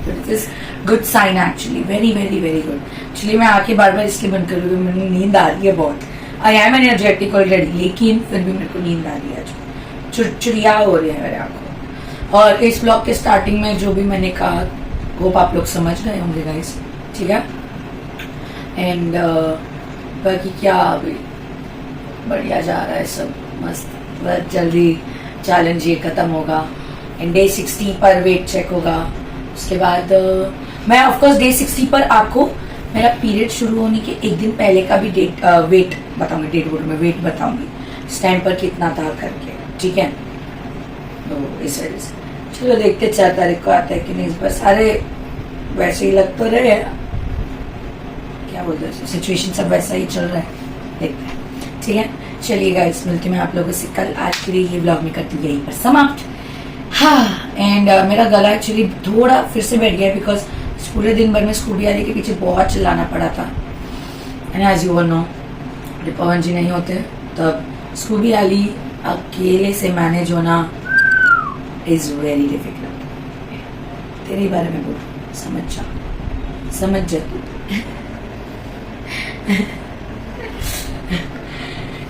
तो it is good sign actually, very very very good. Actually मैं आके बार बार इसलिए बंद कर रही हूँ, मैंने नींद आ रही है बहुत, आई एम एनर्जेटिक ऑलरेडी, लेकिन फिर भी मेरे को नींद आ रही है, चिड़चिड़िया हो रही है मेरे आंखों। और इस ब्लॉग के स्टार्टिंग में जो भी मैंने कहा, होप आप लोग समझ गए होंगे गाइस, ठीक है। एंड बाकी क्या, अभी बढ़िया जा रहा है सब, मस्त, बहुत जल्दी चैलेंज ये खत्म होगा एंड डे 60 पर वेट चेक होगा। उसके बाद मैं ऑफकोर्स डे 60 पर आपको मेरा पीरियड शुरू होने के 1 दिन पहले का भी वेट बताऊंगी, डेट बोर्ड में वेट बताऊंगी, इस टाइम पर कितना था करके, ठीक है। तो इस वजह से चलो देखते 4 तारीख को आता है कि नहीं, इस बार सारे वैसे ही लग तो रहे हैं, क्या बोलते हैं, सिचुएशन सब वैसा ही चल रहा है, देखते हैं, ठीक है। चलिए गाइस, मिलती मैं आप लोगों से कल। आज के लिए ये व्लॉग में करती हूँ यहीं पर समाप्त। हाँ, एंड मेरा गला एक्चुअली थोड़ा फिर से बैठ गया, बिकॉज पूरे दिन भर में स्कूटी वाले के पीछे बहुत चिल्लाना पड़ा था, एंड एज यू नो जब पवन जी नहीं होते तब स्कूटी वाली अकेले से मैनेज होना इज वेरी डिफिकल्ट। तेरे बारे में बोल, समझ जा तू।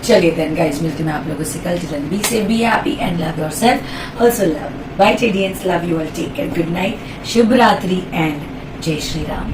चलिए देन गाइस, मिलती मैं आप लोगों से कल। Till then be safe, be happy and love yourself, also love. Bye Tedians, love you all, take care, good night, शुभ रात्रि एंड जय श्री राम।